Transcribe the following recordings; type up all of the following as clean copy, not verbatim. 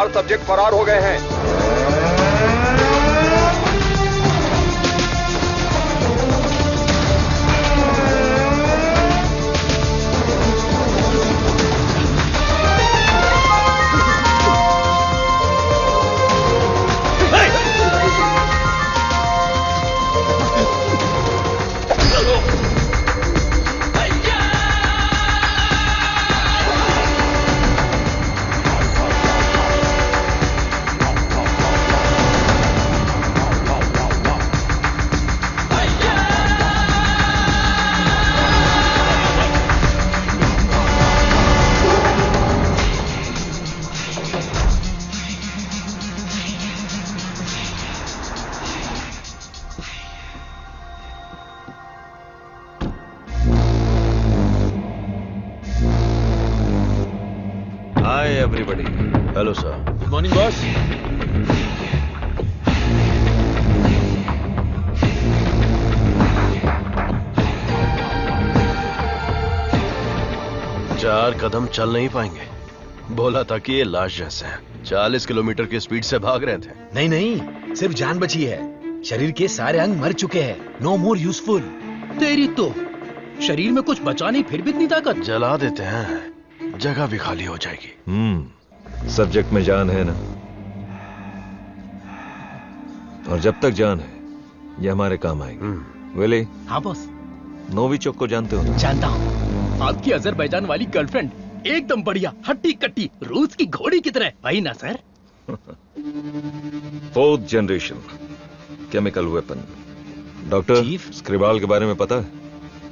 4 subject फरार हो गए हैं। Everybody. Hello, sir. Good morning, boss. चार कदम चल नहीं पाएंगे। बोला था कि ये लाश जैसे हैं। 40 किलोमीटर की स्पीड से भाग रहे थे। नहीं नहीं, सिर्फ जान बची है। शरीर के सारे अंग मर चुके हैं। No more useful. तेरी तो शरीर में कुछ बचा नहीं, फिर भी इतनी ताकत। जला देते हैं, जगह भी खाली हो जाएगी। सब्जेक्ट में जान है ना, और जब तक जान है ये हमारे काम आएगी। वेले। हाँ बॉस। नोविचोक को जानते हो? जानता हूँ। आपकी अजरबैजान वाली गर्लफ्रेंड एकदम बढ़िया, हट्टी कट्टी, रूस की घोड़ी की तरह। वही ना sir? 4th generation chemical weapon. Doctor Skripal के बारे में पता है?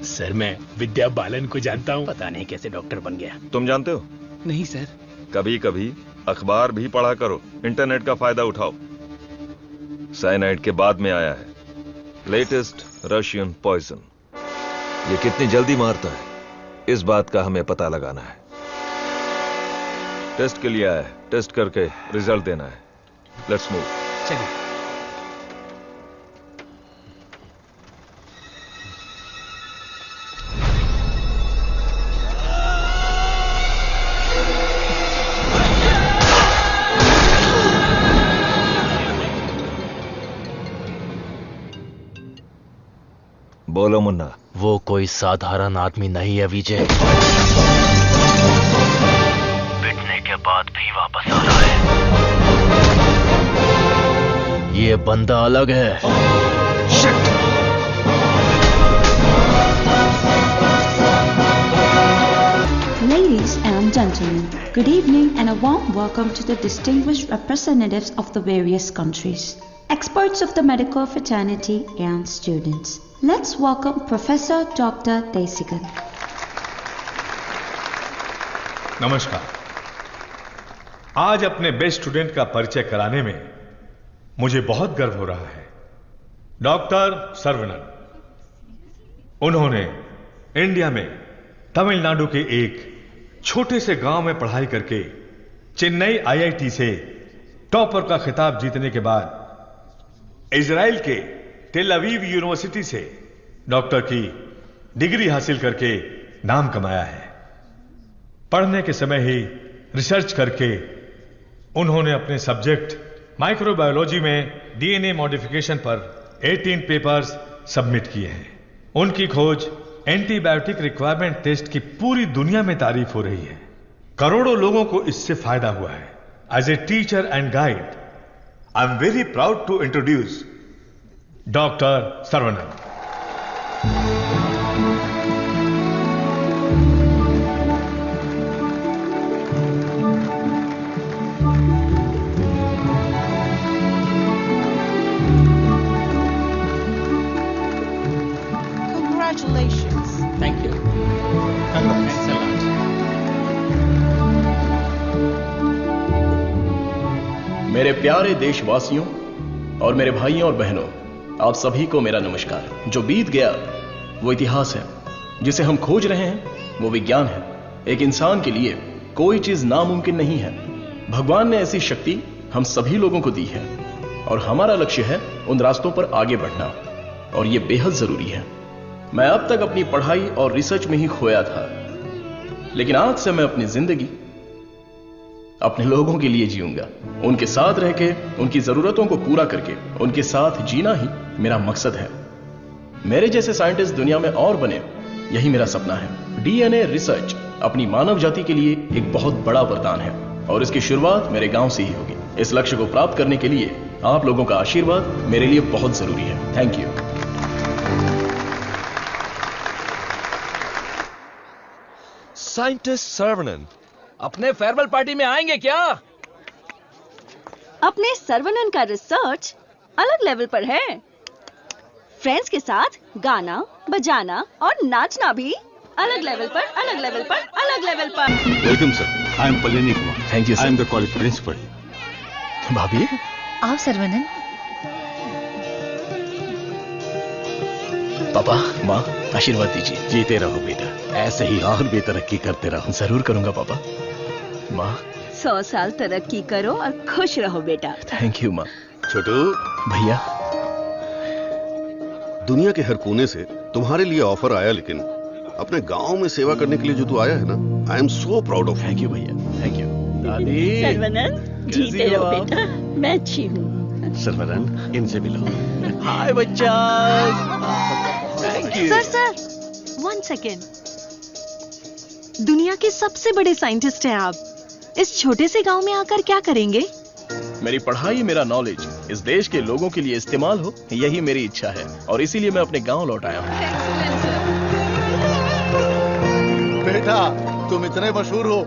सर मैं विद्या बालन को जानता हूँ। पता नहीं कैसे डॉक्टर बन गया। तुम जानते हो? नहीं सर। कभी कभी अखबार भी पढ़ा करो, इंटरनेट का फायदा उठाओ। साइनाइड के बाद में आया है लेटेस्ट रशियन पॉइजन। ये कितनी जल्दी मारता है, इस बात का हमें पता लगाना है। टेस्ट के लिए आया है, टेस्ट करके रिजल्ट देना है। Let's move. चलिए। बोलो मुन्ना। वो कोई साधारण आदमी नहीं है विजय। पिटने के बाद भी वापस आ रहा है। ये बंदा अलग है। Ladies and gentlemen, good evening and a warm welcome to the distinguished representatives of the various countries, experts of the medical fraternity and students. Let's welcome Professor Dr. Desigan. नमस्कार। आज अपने बेस्ट स्टूडेंट का परिचय कराने में मुझे बहुत गर्व हो रहा है। डॉक्टर सर्वनन। उन्होंने इंडिया में तमिलनाडु के एक छोटे से गांव में पढ़ाई करके चेन्नई आईआईटी से टॉपर का खिताब जीतने के बाद इजराइल के टेल अवीव यूनिवर्सिटी से डॉक्टर की डिग्री हासिल करके नाम कमाया है। पढ़ने के समय ही रिसर्च करके उन्होंने अपने सब्जेक्ट माइक्रोबायोलॉजी में डीएनए मॉडिफिकेशन पर 18 पेपर्स सबमिट किए हैं। उनकी खोज एंटीबायोटिक रिक्वायरमेंट टेस्ट की पूरी दुनिया में तारीफ हो रही है। करोड़ों लोगों को इससे फायदा हुआ है। As a teacher and guide, I am very proud to introduce doctor Saravanan. Congratulations. Thank you. Excellent. मेरे प्यारे देशवासियों और मेरे भाइयों और बहनों, आप सभी को मेरा नमस्कार। जो बीत गया वो इतिहास है, जिसे हम खोज रहे हैं वो विज्ञान है। एक इंसान के लिए कोई चीज नामुमकिन नहीं है। भगवान ने ऐसी शक्ति हम सभी लोगों को दी है और हमारा लक्ष्य है उन रास्तों पर आगे बढ़ना, और ये बेहद जरूरी है। मैं अब तक अपनी पढ़ाई और रिसर्च में ही खोया था, लेकिन आज से मैं अपनी जिंदगी अपने लोगों के लिए जीऊंगा, उनके साथ रह के, उनकी जरूरतों को पूरा करके, उनके साथ जीना ही मेरा मकसद है। मेरे जैसे साइंटिस्ट दुनिया में और बने, यही मेरा सपना है। डीएनए रिसर्च अपनी मानव जाति के लिए एक बहुत बड़ा वरदान है और इसकी शुरुआत मेरे गांव से ही होगी। इस लक्ष्य को प्राप्त करने के लिए आप लोगों का आशीर्वाद मेरे लिए बहुत जरूरी है। Thank you. साइंटिस्ट सर्वनन अपने फेयरवेल पार्टी में आएंगे क्या? अपने सर्वनन का रिसर्च अलग लेवल पर है। फ्रेंड्स के साथ गाना, बजाना और नाचना भी अलग लेवल पर, अलग लेवल पर, अलग लेवल पर। Welcome sir, I am Palini Kumar. Thank you sir. I am the college principal. भाभी आओ सर्वनन। पापा, माँ, आशीर्वाद दीजिए। जीते रहो बेटा, ऐसे ही और भी तरक्की करते रहो। जरूर करूंगा पापा। माँ 100 साल तरक्की करो और खुश रहो बेटा। थैंक यू माँ। छोटू भैया, दुनिया के हर कोने से तुम्हारे लिए ऑफर आया, लेकिन अपने गांव में सेवा करने के लिए जो तू आया है ना, आई am so proud of. Thank you भैया, थैंक यू। दादी, सर्वनन, जीते रहो बेटा, मैं अच्छी हूँ। सर्वनन, इनसे मिलो। हाय बच्चा। Thank you. Sir, 1 second. दुनिया के सबसे बड़े साइंटिस्ट हैं आप, इस छोटे से गांव में आकर क्या करेंगे? मेरी पढ़ाई, मेरा नॉलेज इस देश के लोगों के लिए इस्तेमाल हो, यही मेरी इच्छा है और इसीलिए मैं अपने गांव लौट आया हूँ। बेटा, तुम इतने मशहूर हो,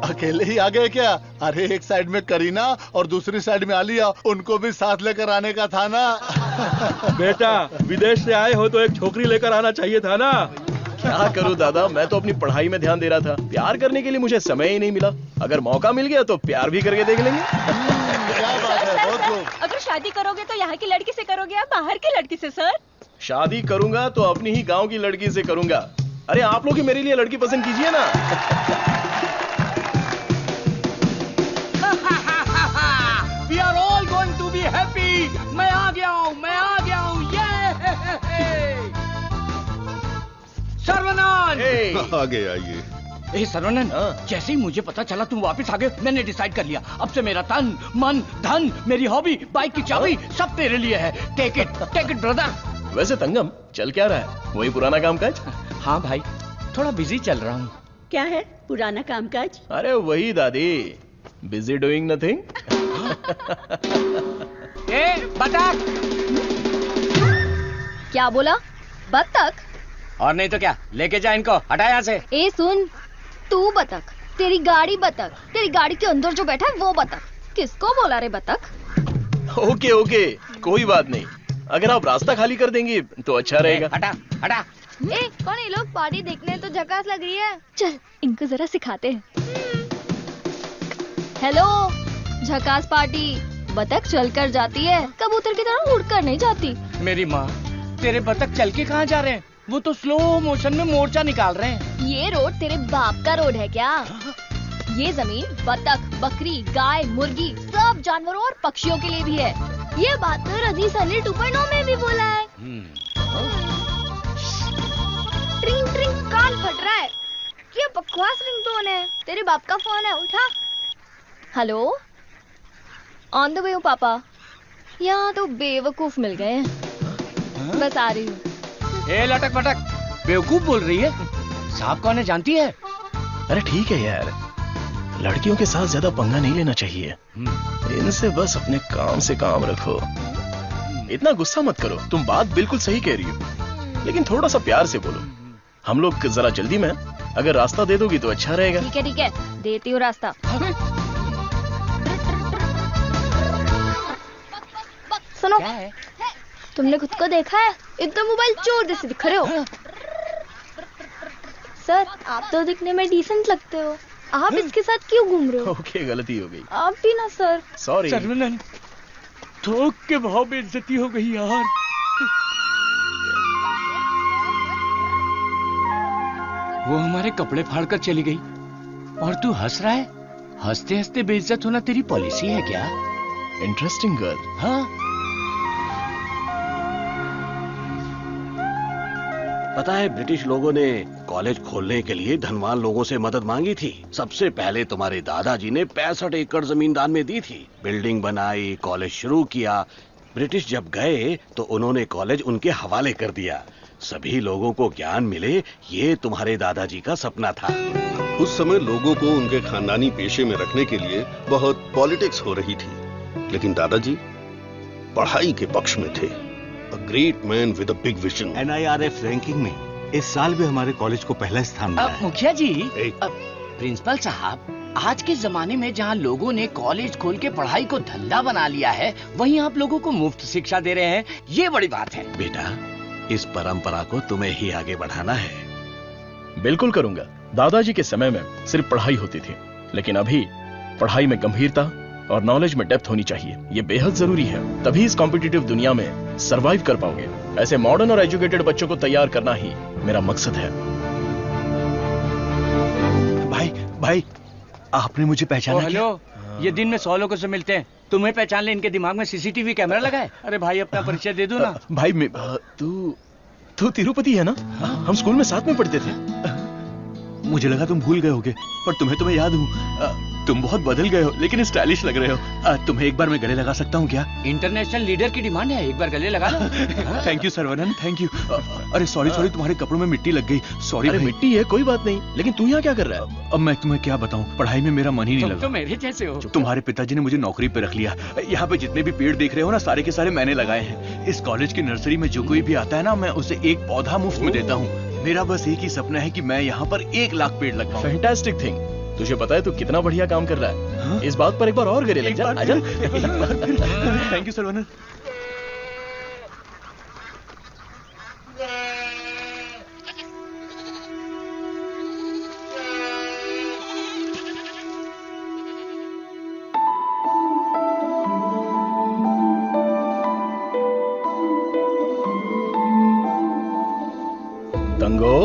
अकेले ही आ गए क्या? अरे एक साइड में करीना और दूसरी साइड में आलिया, उनको भी साथ लेकर आने का था ना। बेटा, विदेश से आए हो तो एक छोकरी लेकर आना चाहिए था ना। क्या करूं दादा, मैं तो अपनी पढ़ाई में ध्यान दे रहा था। प्यार करने के लिए मुझे समय ही नहीं मिला। अगर मौका मिल गया तो प्यार भी करके देख लेंगे। क्या बात है, बहुत खूब। अगर शादी करोगे तो यहाँ की लड़की से करोगे या बाहर की लड़की से? सर, शादी करूंगा तो अपनी ही गांव की लड़की से करूंगा। अरे आप लोग ही मेरे लिए लड़की पसंद कीजिए ना। We are all going to be happy. मैं आ गया हूँ, ये सर्वनन। आगे आइए। ए सर्वनन, जैसे ही मुझे पता चला तुम वापस आ गए, मैंने डिसाइड कर लिया, अब से मेरा तन, मन, धन, मेरी हॉबी, बाइक की चाबी सब तेरे लिए है। Take it brother. वैसे तंगम, चल क्या रहा है? वही पुराना कामकाज? हाँ भाई, थोड़ा बिजी चल रहा हूँ। क्या है पुराना कामकाज? अरे वही दादी, बिजी डूइंग नथिंग। बतख। क्या बोला? बतख? और नहीं तो क्या, लेके जा इनको, हटा यहाँ से। ए सुन, तू बतख, तेरी गाड़ी बतख, तेरी गाड़ी के अंदर जो बैठा है वो बतख। किसको बोला रे बतख? ओके, कोई बात नहीं। अगर आप रास्ता खाली कर देंगी तो अच्छा रहेगा। हटा। ए, कौन ये लोग? पार्टी देखने तो झकास लग रही है। चल इनको जरा सिखाते हैं। हेलो, झकास पार्टी। बतख चलकर जाती है, कबूतर की तरह उड़कर नहीं जाती। मेरी माँ, तेरे बतख चल के कहाँ जा रहे हैं? वो तो स्लो मोशन में मोर्चा निकाल रहे हैं। ये रोड तेरे बाप का रोड है क्या? ये जमीन बतख, बकरी, गाय, मुर्गी सब जानवरों और पक्षियों के लिए भी है। ये बात तो रजी सनी 2.0 में भी बोला है। ट्रिंग ट्रिंग कान फट रहा है। क्या बकवास रिंगटोन है? तेरे बाप का फोन है, उठा। हेलो, ऑन द वे हूँ पापा। यहाँ तो बेवकूफ मिल गए हैं। बस आ रही हूँ। ए लटक पटक, बेवकूफ बोल रही है? साहब कौन है जानती है? अरे ठीक है यार, लड़कियों के साथ ज्यादा पंगा नहीं लेना चाहिए। इनसे बस अपने काम से काम रखो। इतना गुस्सा मत करो, तुम बात बिल्कुल सही कह रही हो, लेकिन थोड़ा सा प्यार से बोलो। हम लोग जरा जल्दी में, अगर रास्ता दे दोगी तो अच्छा रहेगा। ठीक है, देती हूँ रास्ता। सुनो, तुमने खुद को देखा है? एकदम मोबाइल चोर जैसे दिख रहे हो। सर, आप तो दिखने में डिसेंट लगते हो, आप इसके साथ क्यों घूम रहे हो? ओके, गलती हो गई। आप भी ना सर। सॉरी। सर्वनन, थोक के भाव बेइज्जती हो गई यार। वो हमारे कपड़े फाड़कर चली गई और तू हंस रहा है? हंसते हंसते बेइज्जत होना तेरी पॉलिसी है क्या? Interesting girl. हाँ, पता है ब्रिटिश लोगों ने कॉलेज खोलने के लिए धनवान लोगों से मदद मांगी थी। सबसे पहले तुम्हारे दादाजी ने 65 एकड़ जमीन दान में दी थी। बिल्डिंग बनाई, कॉलेज शुरू किया। ब्रिटिश जब गए तो उन्होंने कॉलेज उनके हवाले कर दिया। सभी लोगों को ज्ञान मिले, ये तुम्हारे दादाजी का सपना था। उस समय लोगों को उनके खानदानी पेशे में रखने के लिए बहुत पॉलिटिक्स हो रही थी, लेकिन दादाजी पढ़ाई के पक्ष में थे। A great man with a big vision. NIRF ranking में इस साल भी हमारे कॉलेज को पहला स्थान मिला है। मुखिया जी, प्रिंसिपल साहब, आज के जमाने में जहाँ लोगों ने कॉलेज खोल के पढ़ाई को धंधा बना लिया है, वहीं आप लोगों को मुफ्त शिक्षा दे रहे हैं, ये बड़ी बात है। बेटा, इस परंपरा को तुम्हें ही आगे बढ़ाना है। बिल्कुल करूंगा। दादाजी के समय में सिर्फ पढ़ाई होती थी, लेकिन अभी पढ़ाई में गंभीरता और नॉलेज में डेप्थ होनी चाहिए। ये बेहद जरूरी है, तभी इस कॉम्पिटिटिव दुनिया में सरवाइव कर पाओगे। ऐसे मॉडर्न और एजुकेटेड बच्चों को तैयार करना ही मेरा मकसद है। भाई, आपने मुझे पहचाना? हेलो, ये दिन में 100 लोगों से मिलते हैं, तुम्हें पहचान ले इनके दिमाग में सीसीटीवी कैमरा लगा है? अरे भाई, अपना परिचय दे दो ना। भाई, तू तिरुपति है ना? हम स्कूल में साथ में पढ़ते थे। मुझे लगा तुम भूल गए होगे, पर तुम्हें याद हूँ। तुम बहुत बदल गए हो, लेकिन स्टाइलिश लग रहे हो। तुम्हें एक बार मैं गले लगा सकता हूँ क्या? इंटरनेशनल लीडर की डिमांड है, एक बार गले लगा लो। Thank you Saravanan, thank you. अरे सॉरी, तुम्हारे कपड़ों में मिट्टी लग गई। सॉरी। अरे मिट्टी है, कोई बात नहीं, लेकिन तू यहाँ क्या कर रहा है? अब मैं तुम्हें क्या बताऊँ, पढ़ाई में मेरा मन ही नहीं लगा। तो मेरे जैसे हो। तुम्हारे पिताजी ने मुझे नौकरी पे रख लिया। यहाँ पे जितने भी पेड़ देख रहे हो ना, सारे के सारे मैंने लगाए हैं। इस कॉलेज की नर्सरी में जो कोई भी आता है ना, मैं उसे एक पौधा मुफ्त में देता हूँ। मेरा बस एक ही सपना है कि मैं यहाँ पर 1 लाख पेड़ लगवाऊं। Fantastic thing. तुझे पता है तू कितना बढ़िया काम कर रहा है? हाँ? इस बात पर एक बार और गले लग जा। आजा। Thank you Saravanan. तंगो,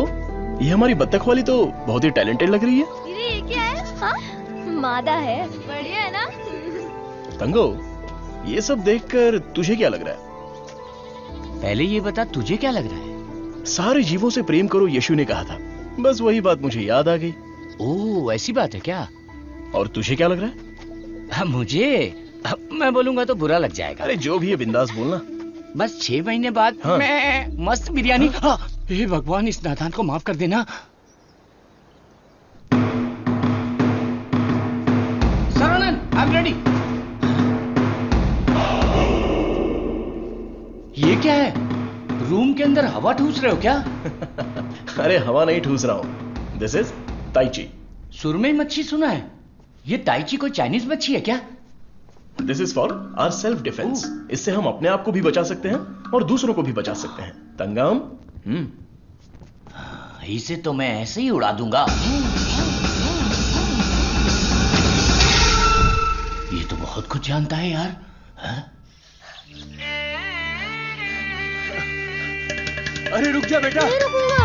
ये हमारी बत्तख वाली तो बहुत ही टैलेंटेड लग रही है। ये क्या है? हाँ? मादा है। बढ़िया है ना? तंगो, ये सब देखकर तुझे क्या लग रहा है? पहले ये बता, तुझे क्या लग रहा है? सारे जीवों से प्रेम करो, यीशु ने कहा था। बस वही बात मुझे याद आ गई। ओह, ऐसी बात है क्या? और तुझे क्या लग रहा है? मुझे, मैं बोलूंगा तो बुरा लग जाएगा। अरे जो भी है बिंदास बोलना। बस 6 महीने बाद हाँ। मैं मस्त बिरयानी। हाँ। हे भगवान, इस नादान को माफ कर देना। Saravanan, I am ready. ये क्या है? रूम के अंदर हवा ठूस रहे हो क्या? अरे हवा नहीं ठूस रहा हूं। This is tai chi. सुरमई मच्छी सुना है। ये ताइची कोई चाइनीज मच्छी है क्या? This is for our self defence. इससे हम अपने आप को भी बचा सकते हैं और दूसरों को भी बचा सकते हैं। तंगम, इसे तो मैं ऐसे ही उड़ा दूंगा। ये तो बहुत कुछ जानता है यार। अरे रुक जा बेटा। नहीं रुकूंगा।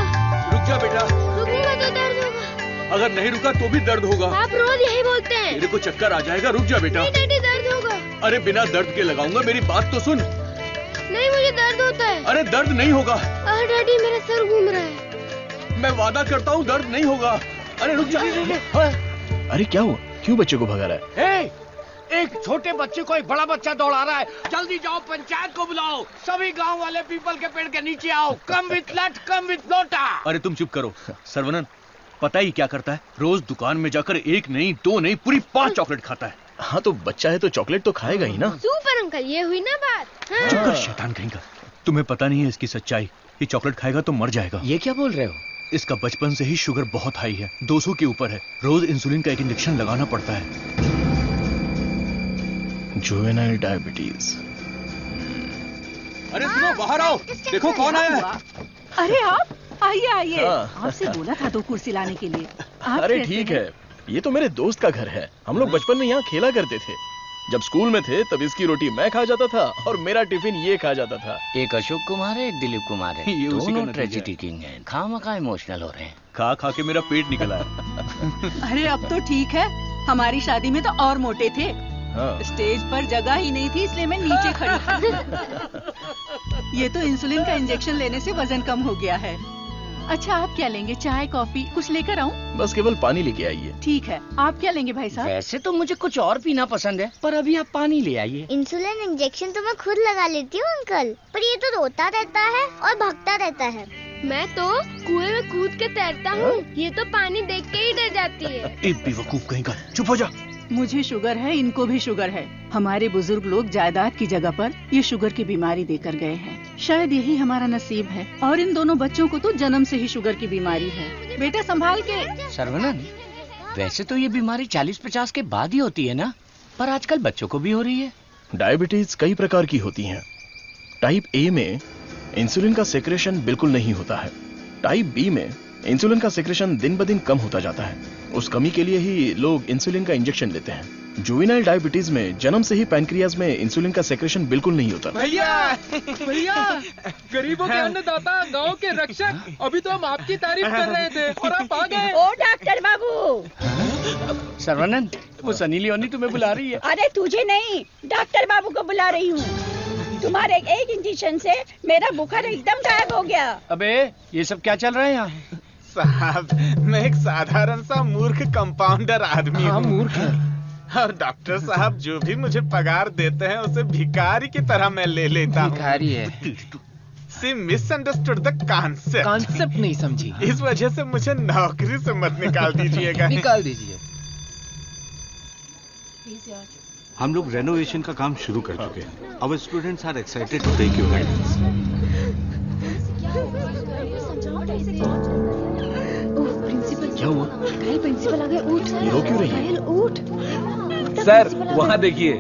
रुक जा बेटा। रुकूंगा तो दर्द होगा। अगर नहीं रुका तो भी दर्द होगा। आप रोज यही बोलते हैं। मेरे को चक्कर आ जाएगा, रुक जा बेटा। नहीं डैडी, दर्द होगा। अरे बिना दर्द के लगाऊंगा, मेरी बात तो सुन। नहीं, मुझे दर्द होता है। अरे दर्द नहीं होगा। डैडी, मेरा सर घूम रहा है। मैं वादा करता हूँ दर्द नहीं होगा। अरे रुक जा। अरे क्या हुआ? क्यों बच्चे को भगा रहा है? एक छोटे बच्चे को एक बड़ा बच्चा दौड़ा रहा है। जल्दी जाओ, पंचायत को बुलाओ। सभी गांव वाले पीपल के पेड़ के नीचे आओ। कम विथ लट, कम विथ लोटा। अरे तुम चुप करो। सर्वनन पता ही क्या करता है? रोज दुकान में जाकर 1 नहीं 2 नहीं पूरी 5 चॉकलेट खाता है। हाँ तो बच्चा है तो चॉकलेट तो खाएगा ही ना। सुपर अंकल, ये हुई ना बात। हाँ। चुप कर शैतान कहीं का। तुम्हें पता नहीं है इसकी सच्चाई। ये चॉकलेट खाएगा तो मर जाएगा। ये क्या बोल रहे हो? इसका बचपन से ही शुगर बहुत हाई है, 200 के ऊपर है। रोज इंसुलिन का एक इंजेक्शन लगाना पड़ता है। Juvenile diabetes. अरे सुनो, बाहर आओ, देखो कौन आया है। अरे आप आइए आइए। हाँ। आपसे बोला था 2 कुर्सी लाने के लिए। अरे ठीक है, ये तो मेरे दोस्त का घर है। हम लोग बचपन में यहाँ खेला करते थे। जब स्कूल में थे तब इसकी रोटी मैं खा जाता था और मेरा टिफिन ये खा जाता था। एक अशोक कुमार है, एक दिलीप कुमार है। ये उसी का दोनों नतीजा ट्रेजेडी किंग हैं। खामखा इमोशनल हो रहे हैं। खा खा के मेरा पेट निकला है। अरे अब तो ठीक है, हमारी शादी में तो और मोटे थे। हाँ। स्टेज पर जगह ही नहीं थी, इसलिए मैं नीचे खड़ी थी। ये तो इंसुलिन का इंजेक्शन लेने से वजन कम हो गया है। अच्छा आप क्या लेंगे, चाय कॉफी कुछ लेकर आऊं? बस केवल पानी लेके आइए। ठीक है, आप क्या लेंगे भाई साहब? वैसे तो मुझे कुछ और पीना पसंद है, पर अभी आप पानी ले आइए। इंसुलिन इंजेक्शन तो मैं खुद लगा लेती हूँ अंकल, पर ये तो रोता रहता है और भागता रहता है। मैं तो कुएं में कूद के तैरता हूँ, ये तो पानी देख के ही डर जाती है। एक बेवकूफ कहीं का, चुप हो जा। मुझे शुगर है, इनको भी शुगर है। हमारे बुजुर्ग लोग जायदाद की जगह पर ये शुगर की बीमारी देकर गए हैं। शायद यही हमारा नसीब है। और इन दोनों बच्चों को तो जन्म से ही शुगर की बीमारी है। बेटा संभाल के। सर्वनंद, वैसे तो ये बीमारी 40-50 के बाद ही होती है ना, पर आजकल बच्चों को भी हो रही है। डायबिटीज कई प्रकार की होती हैं। टाइप ए में इंसुलिन का सेक्रेशन बिल्कुल नहीं होता है। टाइप बी में इंसुलिन का सेक्रेशन दिन ब दिन कम होता जाता है। उस कमी के लिए ही लोग इंसुलिन का इंजेक्शन लेते हैं। जुवेनाइल डायबिटीज में जन्म से ही पैनक्रियाज में इंसुलिन का सेक्रेशन बिल्कुल नहीं होता। भैया गरीबों के अन्नदाता, गांव के रक्षक, अभी तो हम आपकी तारीफ कर रहे थे और आप आ गए। ओ डॉक्टर बाबू। सर्वानंद, वो सनी लियोनी तुम्हें बुला रही है। अरे तुझे नहीं, डॉक्टर बाबू को बुला रही हूँ। तुम्हारे एक इंजेक्शन से मेरा बुखार एकदम गायब हो गया। अबे ये सब क्या चल रहा है यहाँ? साहब, मैं एक साधारण सा मूर्ख कंपाउंडर आदमी हूँ। मूर्ख है। और डॉक्टर साहब जो भी मुझे पगार देते हैं उसे भिखारी की तरह मैं ले लेता हूँ। भिखारी है। सी मिसअंडरस्टूड द कॉन्सेप्ट। कॉन्सेप्ट नहीं समझी। इस वजह से मुझे नौकरी से मत निकाल दीजिएगा। निकाल दीजिए। हम लोग रेनोवेशन का काम शुरू कर चुके हैं। Our students are excited to take your guidance. क्या हुआ? घायल प्रिंसिपल आ गए। उठ सर। रो क्यों रही है? घायल उठ। सर वहाँ देखिए।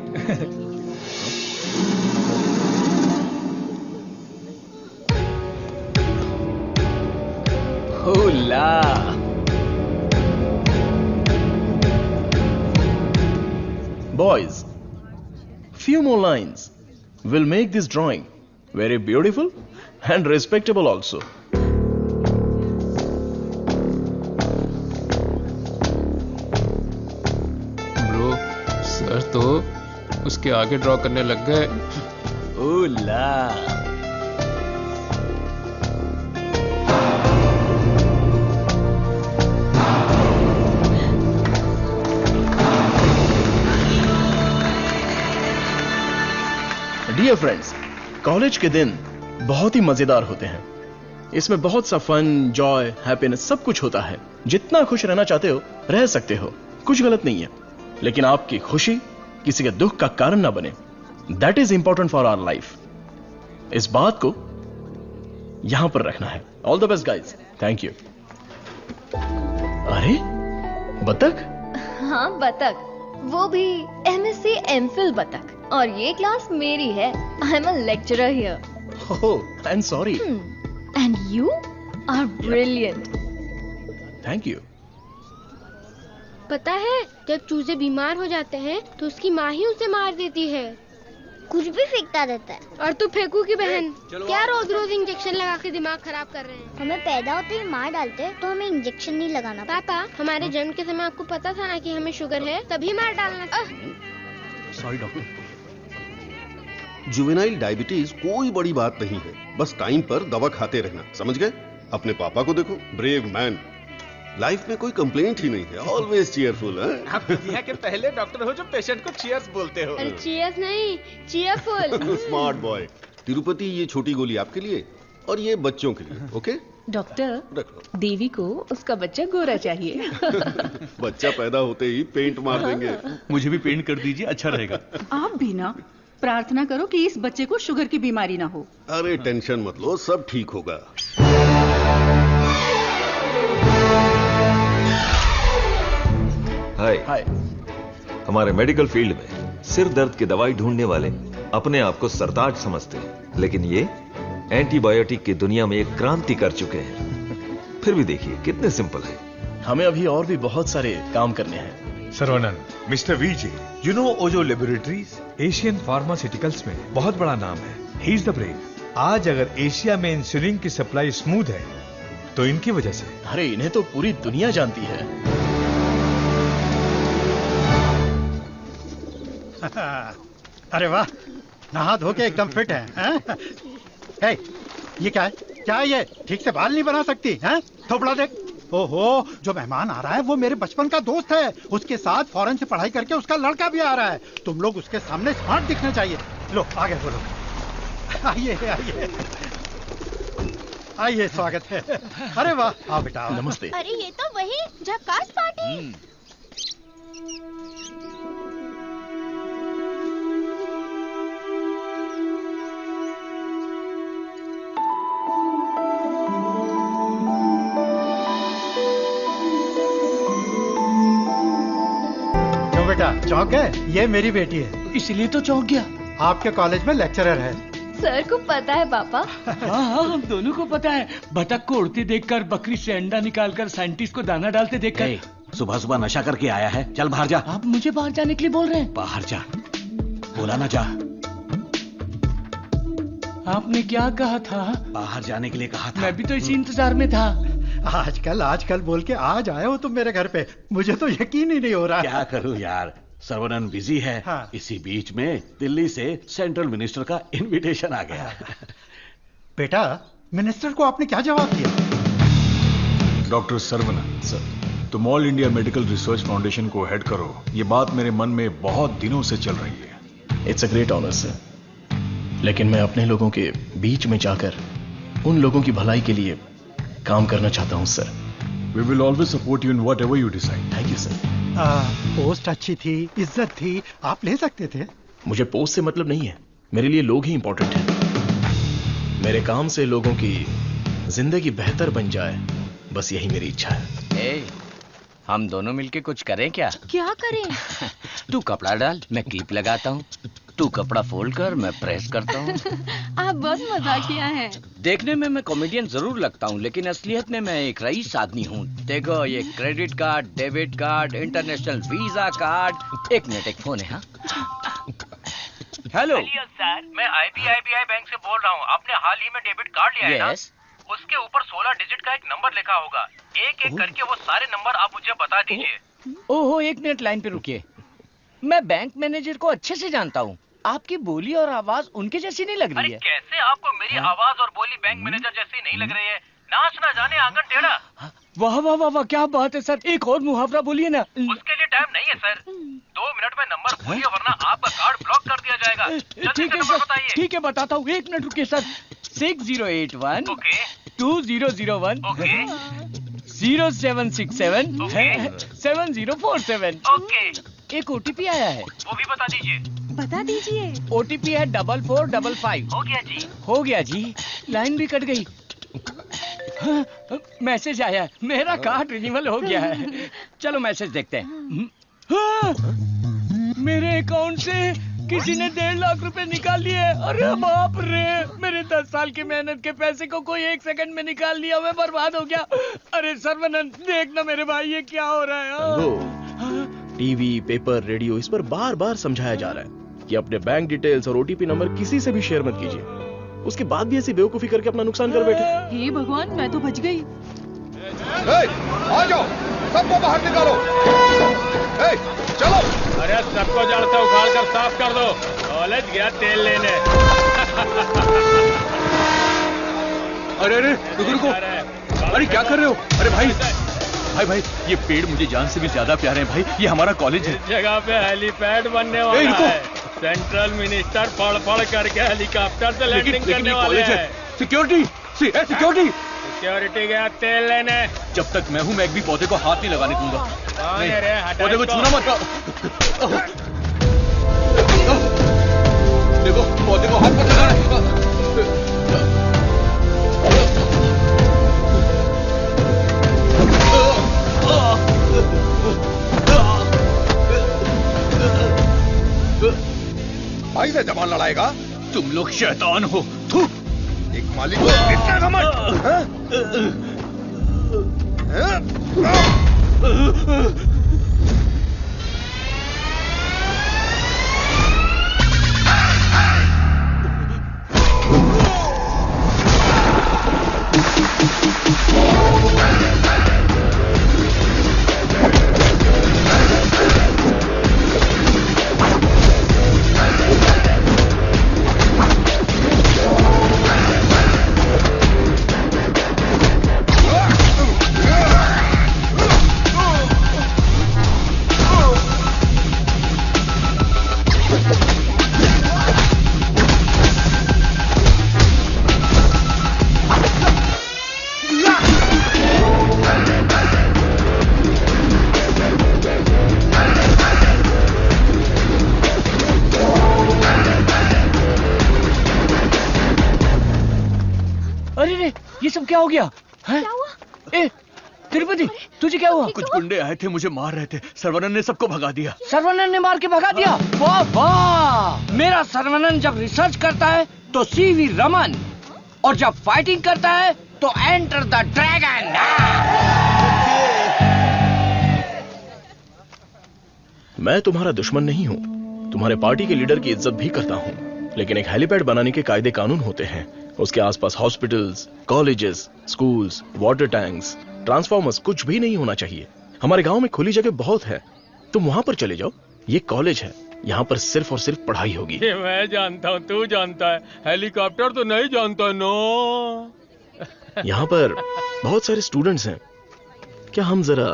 होला। Boys, few more lines will make this drawing very beautiful and respectable also. Bro, sir तो उसके आगे ड्रॉ करने लग गए। ओला। डियर फ्रेंड्स, कॉलेज के दिन बहुत ही मजेदार होते हैं। इसमें बहुत सा फन, जॉय, हैप्पीनेस सब कुछ होता है। जितना खुश रहना चाहते हो रह सकते हो, कुछ गलत नहीं है। लेकिन आपकी खुशी किसी के दुख का कारण ना बने, that is important for our life. इस बात को यहां पर रखना है। All the best guys, thank you. अरे बतख? हाँ बतख, वो भी MSc MPhil बतख। और ये क्लास मेरी है। I am a lecturer here. Oh, I am sorry. And you are brilliant. Thank you. पता है, जब चूजे बीमार हो जाते हैं तो उसकी माँ ही उसे मार देती है। कुछ भी फेंकता रहता है। और तू फेंकू की बहन, क्या रोज रोज इंजेक्शन लगा के दिमाग खराब कर रहे हैं। हमें पैदा होते ही मार डालते तो हमें इंजेक्शन नहीं लगाना। पापा, हमारे जन्म के समय आपको पता था ना कि हमें शुगर है, तभी मार डालना था। Sorry doctor. जुवेनाइल डायबिटीज कोई बड़ी बात नहीं है, बस टाइम पर दवा खाते रहना, समझ गए? अपने पापा को देखो, ब्रेव मैन, लाइफ में कोई कंप्लेंट ही नहीं है, ऑलवेज चीयरफुल है। आप दुनिया के पहले डॉक्टर हो जो पेशेंट को चीयर्स बोलते हो। अरे चीयर्स नहीं, चीयरफुल। Smart boy. तिरुपति, ये छोटी गोली आपके लिए और ये बच्चों के लिए, ओके? डॉक्टर, देवी को उसका बच्चा गोरा चाहिए। बच्चा पैदा होते ही पेंट मार देंगे। मुझे भी पेंट कर दीजिए, अच्छा रहेगा। आप भी ना प्रार्थना करो कि इस बच्चे को शुगर की बीमारी ना हो। अरे टेंशन मत लो, सब ठीक होगा। हाय। हमारे मेडिकल फील्ड में सिर दर्द की दवाई ढूंढने वाले अपने आप को सरताज समझते हैं, लेकिन ये एंटीबायोटिक की दुनिया में एक क्रांति कर चुके हैं। फिर भी देखिए कितने सिंपल है। हमें अभी और भी बहुत सारे काम करने हैं। Sarvanand, mister VJ, you know Ojo laboratories Asian pharmaceuticals में बहुत बड़ा नाम है। He is the brain. आज अगर एशिया में इंसुलिन की सप्लाई स्मूथ है तो इनकी वजह से। अरे इन्हें तो पूरी दुनिया जानती है। अरे वाह, नहा धो के एकदम फिट है। हे, ये क्या है? क्या ये ठीक से बाल नहीं बना सकती हैं? थोपड़ा देख। ओहो, जो मेहमान आ रहा है वो मेरे बचपन का दोस्त है। उसके साथ फॉरेन से पढ़ाई करके उसका लड़का भी आ रहा है। तुम लोग उसके सामने स्मार्ट दिखने चाहिए। लो आगे बोलो। आइए आइए आइए, स्वागत है। अरे वाह, आओ बेटा। नमस्ते। अरे ये तो वही झक्कास पार्टी। क्यों बेटा, चौंक गए? ये मेरी बेटी है। इसलिए तो चौंक गया। आपके कॉलेज में लेक्चरर है। सर को पता है पापा। हाँ हाँ, हम दोनों को पता है। बतख को उड़ती देखकर, बकरी से अंडा निकालकर, साइंटिस्ट को दाना डालते देखकर। सुबह सुबह नशा करके आया है, चल बाहर जा। आप मुझे बाहर जाने के लिए बोल रहे हैं? बाहर जा, बोला ना जा। आपने क्या कहा था? बाहर जाने के लिए कहा था। मैं भी तो इसी इंतजार में था। आजकल बोल के आज आए हो तुम मेरे घर पे। मुझे तो यकीन ही नहीं हो रहा। क्या करूं यार, सर्वनन बिजी है। हाँ। इसी बीच में दिल्ली से सेंट्रल मिनिस्टर का इनविटेशन आ गया। बेटा, मिनिस्टर को आपने क्या जवाब दिया? डॉक्टर सर्वनन सर, तुम all India medical research foundation को हेड करो, ये बात मेरे मन में बहुत दिनों से चल रही है। It's a great honour sir, लेकिन मैं अपने लोगों के बीच में जाकर उन लोगों की भलाई के लिए काम करना चाहता हूं sir. We will always support you in whatever you decide. Thank you sir. Post अच्छी थी, इज्जत थी, आप ले सकते थे। मुझे पोस्ट से मतलब नहीं है, मेरे लिए लोग ही इंपॉर्टेंट हैं। मेरे काम से लोगों की जिंदगी बेहतर बन जाए, बस यही मेरी इच्छा है। हम दोनों मिलके कुछ करें क्या? क्या करें? तू कपड़ा डाल, मैं क्लिप लगाता हूँ। तू कपड़ा फोल्ड कर, मैं प्रेस करता हूँ। आप बहुत मजाकिया हैं। देखने में मैं कॉमेडियन जरूर लगता हूँ, लेकिन असलियत में मैं एक रईस आदमी हूँ। देखो, ये credit card, debit card, international visa card. एक मिनट, एक फोन है। हाँ, हेलो सर, मैं IBI बैंक से बोल रहा हूँ। आपने हाल ही में डेबिट कार्ड लिया है ना? उसके ऊपर 16 डिजिट का एक नंबर लिखा होगा। एक एक करके वो सारे नंबर आप मुझे बता दीजिए। ओहो, एक मिनट लाइन पे रुकिए। मैं बैंक मैनेजर को अच्छे से जानता हूँ। आपकी बोली और आवाज उनके जैसी नहीं लग रही है। कैसे आपको मेरी आवाज और बोली बैंक मैनेजर जैसी नहीं लग रही है? नाच ना जाने आंगन टेढ़ा। वाह वाह वाह वाह, क्या बात है सर। एक और मुहावरा बोलिए ना। उसके लिए टाइम नहीं है सर। 2 मिनट में नंबर बोलिए, वरना आपका कार्ड ब्लॉक कर दिया जाएगा। ठीक है सर, ठीक है, बताता हूँ। एक मिनट रुकिए सर। 6081 2001 0767 7047। एक OTP आया है, वो भी बता दीजिए। बता दीजिए। OTP है 4455। हो गया जी। हो गया जी। लाइन भी कट गई। हाँ, मैसेज आया, मेरा कार्ड रिन्यूअल हो गया है। चलो मैसेज देखते हैं। हाँ, मेरे अकाउंट से किसी ने 1.5 लाख रुपए निकाल लिए। अरे बाप रे, मेरे 10 साल की मेहनत के पैसे को कोई 1 सेकंड में निकाल लिया। मैं बर्बाद हो गया। अरे सर्वनन, देखना मेरे भाई, ये क्या हो रहा है? टीवी, पेपर, रेडियो, इस पर बार बार समझाया जा रहा है कि अपने बैंक डिटेल्स और OTP नंबर किसी से भी शेयर मत कीजिए। उसके बाद भी ऐसी बेवकूफी करके अपना नुकसान कर बैठे। हे भगवान, मैं तो बच गई। आ जाओ, सबको बाहर निकालो। चलो। अरे सबको जड़ से उखाड़ कर साफ कर दो। कॉलेज गया तेल लेने। अरे रुको। अरे क्या कर रहे हो? अरे भाई, ये पेड़ मुझे जान से भी ज्यादा प्यारे हैं भाई। ये हमारा कॉलेज है। इस जगह पे हेलीपैड बनने वाला है। सेंट्रल मिनिस्टर पढ़ करके हेलीकॉप्टर से लैंडिंग करने वाले हैं। सिक्योरिटी गया तेल लेने। जब तक मैं हूँ, मैं एक भी पौधे को हाथ नहीं लगाने दूंगा। पौधे को छूना मत। देखो, पौधे को हाथ मत लगाना। भाई से जबान लड़ाएगा? तुम लोग शैतान हो। एक मालिक को इतना घमंड? अरे ये सब क्या हो गया? क्या हुआ? ए तिरुपति, तुझे क्या हुआ? कुछ गुंडे आए थे, मुझे मार रहे थे। सर्वनन ने सबको भगा दिया। सर्वनन ने मार के भगा दिया? वाह वाह! मेरा सर्वनन जब रिसर्च करता है तो सीवी रमन, और जब फाइटिंग करता है तो एंटर द ड्रैगन। मैं तुम्हारा दुश्मन नहीं हूं, तुम्हारे पार्टी के लीडर की इज्जत भी करता हूं, लेकिन एक हेलीपैड बनाने के कायदे कानून होते हैं। उसके आसपास hospitals, colleges, schools, water tanks, transformers कुछ भी नहीं होना चाहिए। हमारे गांव में खुली जगह बहुत है, तुम वहां पर चले जाओ। ये कॉलेज है, यहाँ पर सिर्फ और सिर्फ पढ़ाई होगी। ये मैं जानता हूँ, तू जानता है, हेलीकॉप्टर तो नहीं जानता। नो, यहाँ पर बहुत सारे स्टूडेंट्स हैं, क्या हम जरा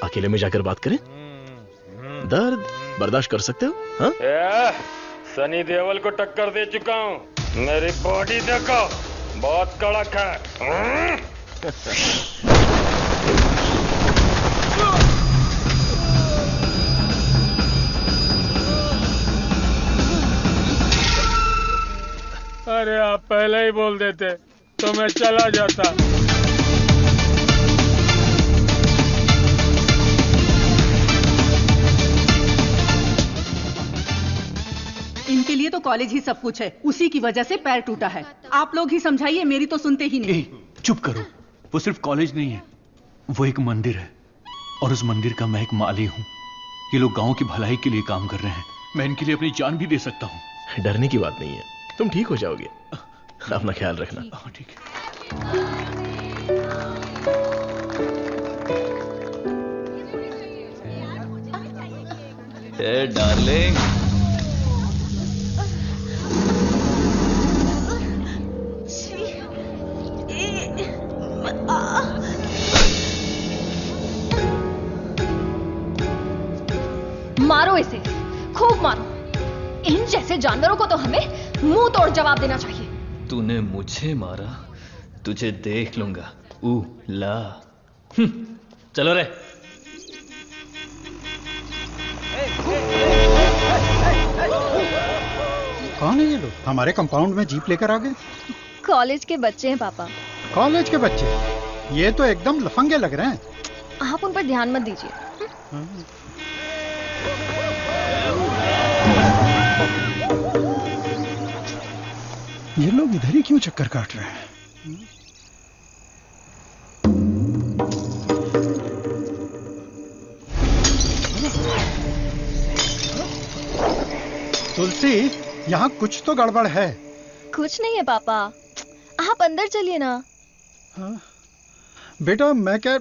अकेले में जाकर बात करें? दर्द बर्दाश्त कर सकते हो? हाँ? सनी देओल को टक्कर दे चुका हूँ, मेरी बॉडी देखो, बहुत कड़क है। अरे आप पहले ही बोल देते तो मैं चला जाता। इनके लिए तो कॉलेज ही सब कुछ है, उसी की वजह से पैर टूटा है। आप लोग ही समझाइए, मेरी तो सुनते ही नहीं। चुप करो, वो सिर्फ कॉलेज नहीं है, वो एक मंदिर है, और उस मंदिर का मैं एक माली हूँ। ये लोग गांव की भलाई के लिए काम कर रहे हैं, मैं इनके लिए अपनी जान भी दे सकता हूँ। डरने की बात नहीं है, तुम ठीक हो जाओगे, अपना ख्याल रखना। ठीक है। डार्लिंग, मारो इसे, खूब मारो। इन जैसे जानवरों को तो हमें मुंह तोड़ जवाब देना चाहिए। तूने मुझे मारा, तुझे देख लूंगा। ला चलो रे। कौन है ये लोग? हमारे कंपाउंड में जीप लेकर आ गए। कॉलेज के बच्चे हैं पापा। कॉलेज के बच्चे? ये तो एकदम लफंगे लग रहे हैं। आप उन पर ध्यान मत दीजिए। ये लोग इधर ही क्यों चक्कर काट रहे हैं? तुलसी, यहाँ कुछ तो गड़बड़ है। कुछ नहीं है पापा, आप अंदर चलिए ना। हाँ? बेटा मैं क्या,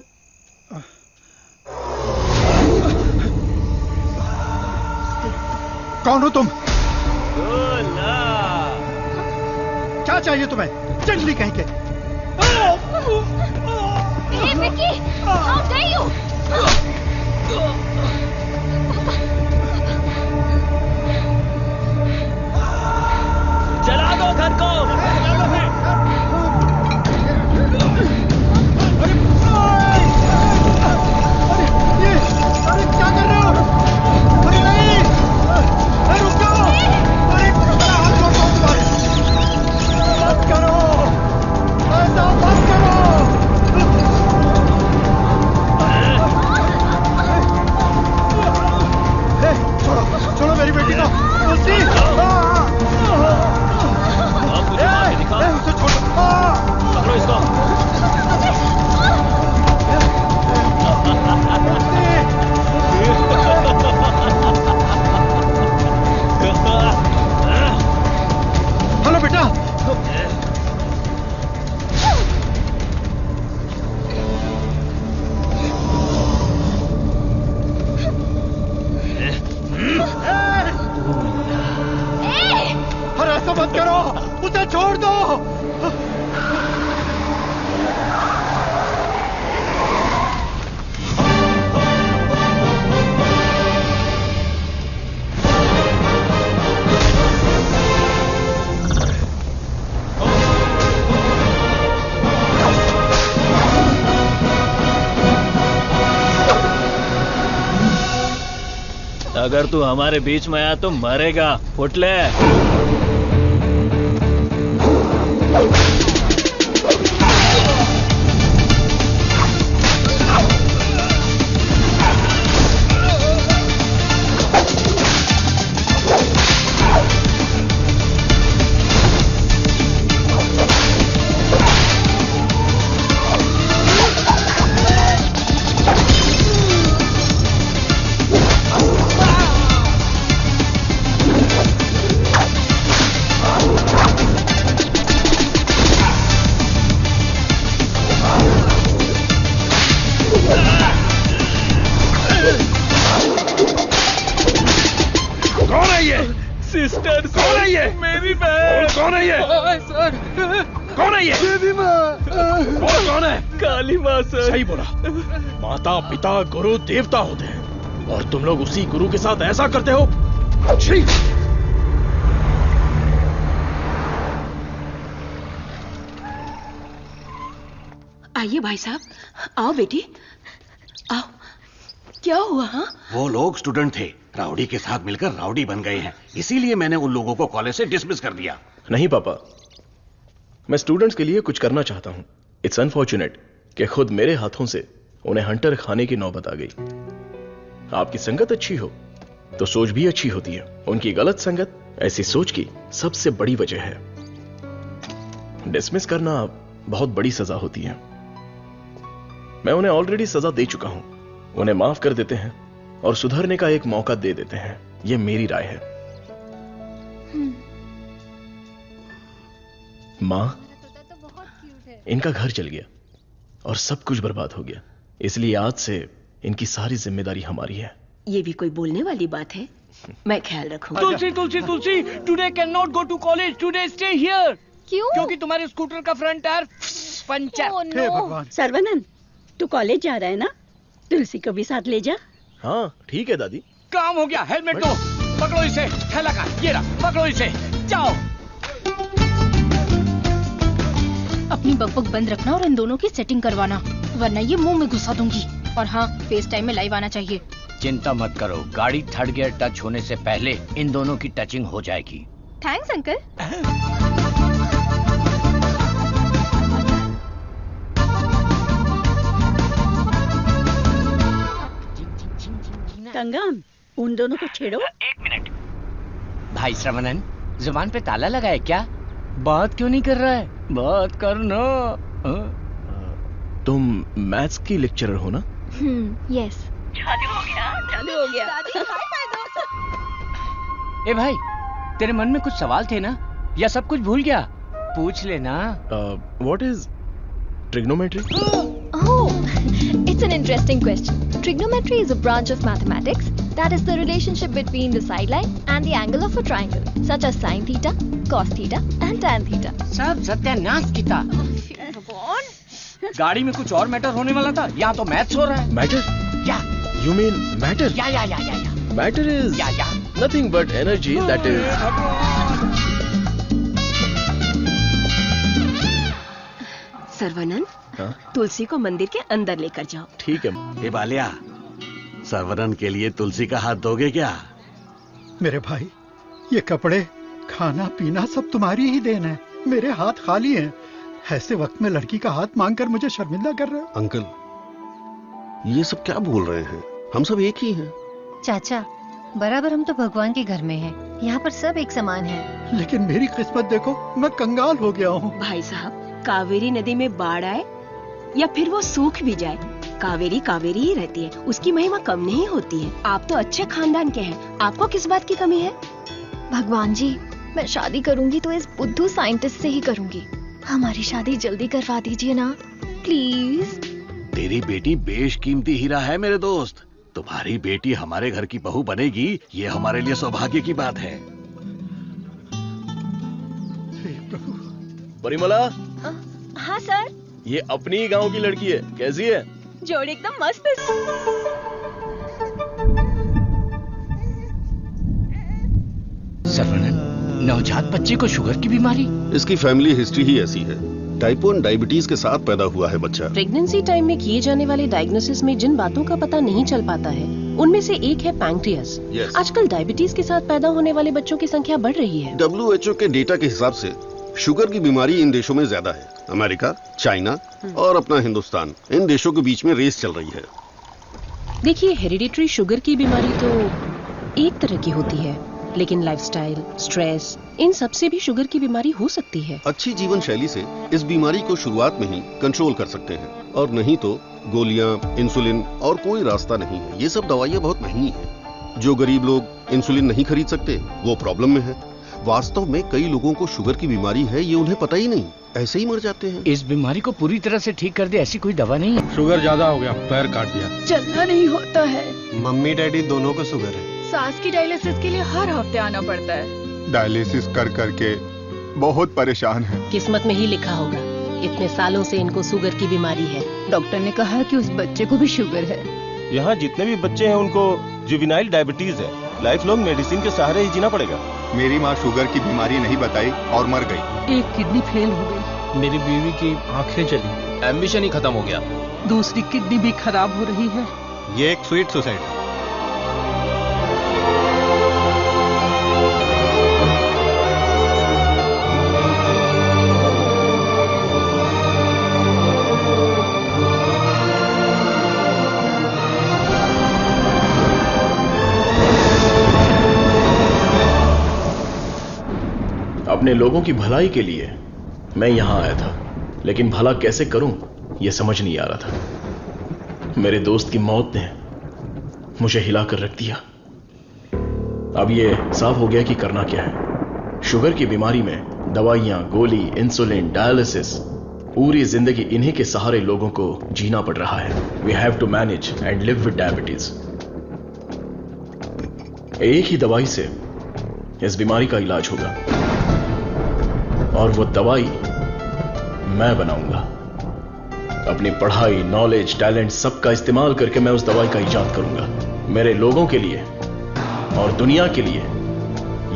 कौन हो तुम? क्या चाहिए तुम्हें? जंगली कहीं के। Hey, Vicky! How dare you! जला दो घर को। अरे क्या कर रहे हो? अरे नहीं, अरे रुक जाओ। अरे हाथ छोड़ो तुम्हारे। मत करो, ऐसा मत करो। छोड़ो छोड़ो मेरी बेटी को। तुलसी, उसे छोड़ो। पकड़ो इसको। हेलो बेटा। अरे ऐसा मत करो, उसे छोड़ दो। अगर तू हमारे बीच में आया तो मरेगा। फुट ले। काली माँ सर। सही बोला, माता पिता गुरु देवता होते हैं और तुम लोग उसी गुरु के साथ ऐसा करते हो। छी! आइए भाई साहब, आओ बेटी, आओ। क्या हुआ? हाँ, वो लोग स्टूडेंट थे, राउडी के साथ मिलकर राउडी बन गए हैं, इसीलिए मैंने उन लोगों को कॉलेज से डिसमिस कर दिया। नहीं पापा, मैं स्टूडेंट्स के लिए कुछ करना चाहता हूं। इट्स अनफॉर्चुनेट कि खुद मेरे हाथों से उन्हें हंटर खाने की नौबत आ गई। आपकी संगत अच्छी हो तो सोच भी अच्छी होती है। उनकी गलत संगत ऐसी सोच की सबसे बड़ी वजह है। डिसमिस करना बहुत बड़ी सजा होती है। मैं उन्हें ऑलरेडी सजा दे चुका हूं। उन्हें माफ कर देते हैं और सुधरने का एक मौका दे देते हैं। यह मेरी राय है। मां, इनका घर चल गया और सब कुछ बर्बाद हो गया, इसलिए आज से इनकी सारी जिम्मेदारी हमारी है। ये भी कोई बोलने वाली बात है? मैं ख्याल रखूंगा। Tulsi Tulsi Tulsi, today can not go to college, today stay here. क्यों? क्योंकि तुम्हारे स्कूटर का फ्रंट टायर पंचर। हे भगवान। सर्वनंद, तू कॉलेज जा रहा है ना? तुलसी को भी साथ ले जा। हाँ ठीक है दादी। काम हो गया। हेलमेट दो, पकड़ो इसे। थैला का ये रहा, पकड़ो इसे, जाओ। अपनी बकबक बंद रखना और इन दोनों की सेटिंग करवाना, वरना ये मुंह में घुसा दूंगी। और हाँ, फेस टाइम में लाइव आना चाहिए। चिंता मत करो, गाड़ी थर्ड गियर टच होने से पहले इन दोनों की टचिंग हो जाएगी। Thanks uncle. कंगन, उन दोनों को छेड़ो। 1 मिनट। भाई श्रवणन, जुबान पे ताला लगा है क्या? बात क्यों नहीं कर रहा है? बात करना। तुम मैथ्स की लेक्चरर हो ना? यस। जादू हो गया, जादू हो गया। ए भाई, तेरे मन में कुछ सवाल थे ना, या सब कुछ भूल गया? पूछ लेना। What is trigonometry? Oh, it's an interesting question. Trigonometry is a branch of mathematics that is the relationship between the sideline and the angle of a triangle, such as sine theta, cos theta, and tan theta. सब सत्यानाश की था। गाड़ी में कुछ और matter होने वाला था, यहाँ तो मैथ्स हो रहा है। मैटर? या। You mean matter? या। Matter is nothing but energy that is. सर्वनंद, तुलसी को मंदिर के अंदर लेकर जाओ। ठीक है। ए बालिया, सर्वनन के लिए तुलसी का हाथ दोगे क्या? मेरे भाई, ये कपड़े, खाना पीना सब तुम्हारी ही देन है। मेरे हाथ खाली हैं। ऐसे वक्त में लड़की का हाथ मांगकर मुझे शर्मिंदा कर रहे हो। अंकल, ये सब क्या बोल रहे हैं? हम सब एक ही हैं। चाचा, बराबर हम तो भगवान के घर में हैं। यहाँ पर सब एक समान है। लेकिन मेरी किस्मत देखो, मैं कंगाल हो गया हूँ। भाई साहब, कावेरी नदी में बाढ़ आए या फिर वो सूख भी जाए, कावेरी कावेरी ही रहती है। उसकी महिमा कम नहीं होती है। आप तो अच्छे खानदान के हैं, आपको किस बात की कमी है? भगवान जी, मैं शादी करूंगी तो इस बुद्धू साइंटिस्ट से ही करूंगी। हमारी शादी जल्दी करवा दीजिए ना, प्लीज। तेरी बेटी बेशकीमती हीरा है मेरे दोस्त। तुम्हारी बेटी हमारे घर की बहू बनेगी, ये हमारे लिए सौभाग्य की बात है। परिमला। हाँ सर। ये अपनी ही गांव की लड़की है, कैसी है? जोड़ी एकदम मस्त है। सर्वनन, नवजात बच्चे को शुगर की बीमारी? इसकी फैमिली हिस्ट्री ही ऐसी है। टाइप 1 डायबिटीज के साथ पैदा हुआ है बच्चा। प्रेगनेंसी टाइम में किए जाने वाले डायग्नोसिस में जिन बातों का पता नहीं चल पाता है, उनमें से एक है पैंक्रियास। आजकल डायबिटीज के साथ पैदा होने वाले बच्चों की संख्या बढ़ रही है। WHO के डेटा के हिसाब से शुगर की बीमारी इन देशों में ज्यादा है। अमेरिका, चाइना और अपना हिंदुस्तान, इन देशों के बीच में रेस चल रही है। देखिए, हेरिडिटरी शुगर की बीमारी तो एक तरह की होती है, लेकिन लाइफस्टाइल, स्ट्रेस, इन सब से भी शुगर की बीमारी हो सकती है। अच्छी जीवन शैली से इस बीमारी को शुरुआत में ही कंट्रोल कर सकते हैं, और नहीं तो गोलियां, इंसुलिन और कोई रास्ता नहीं है। ये सब दवाइयां बहुत महंगी हैं। जो गरीब लोग इंसुलिन नहीं खरीद सकते, वो प्रॉब्लम में है। वास्तव में कई लोगों को शुगर की बीमारी है, ये उन्हें पता ही नहीं, ऐसे ही मर जाते हैं। इस बीमारी को पूरी तरह से ठीक कर दे ऐसी कोई दवा नहीं है। शुगर ज्यादा हो गया, पैर काट दिया। चलना नहीं होता है। मम्मी डैडी दोनों को शुगर है। सास की डायलिसिस के लिए हर हफ्ते आना पड़ता है। डायलिसिस कर करके बहुत परेशान है। किस्मत में ही लिखा होगा, इतने सालों से इनको शुगर की बीमारी है। डॉक्टर ने कहा कि उस बच्चे को भी शुगर है। यहाँ जितने भी बच्चे हैं उनको जुवेनाइल डायबिटीज है। लाइफ लॉन्ग मेडिसिन के सहारे ही जीना पड़ेगा। मेरी माँ शुगर की बीमारी नहीं बताई और मर गई। एक किडनी फेल हो गई। मेरी बीवी की आंखें चली। एम्बिशन ही खत्म हो गया। दूसरी किडनी भी खराब हो रही है। ये एक स्वीट सुसाइड है। अपने लोगों की भलाई के लिए मैं यहां आया था, लेकिन भला कैसे करूं यह समझ नहीं आ रहा था। मेरे दोस्त की मौत ने मुझे हिलाकर रख दिया। अब यह साफ हो गया कि करना क्या है। शुगर की बीमारी में दवाइयां, गोली, इंसुलिन, डायलिसिस, पूरी जिंदगी इन्हीं के सहारे लोगों को जीना पड़ रहा है। We have to manage and live with diabetes. एक ही दवाई से इस बीमारी का इलाज होगा और वो दवाई मैं बनाऊंगा। अपनी पढ़ाई, नॉलेज, टैलेंट सबका इस्तेमाल करके मैं उस दवाई का इजाद करूंगा। मेरे लोगों के लिए और दुनिया के लिए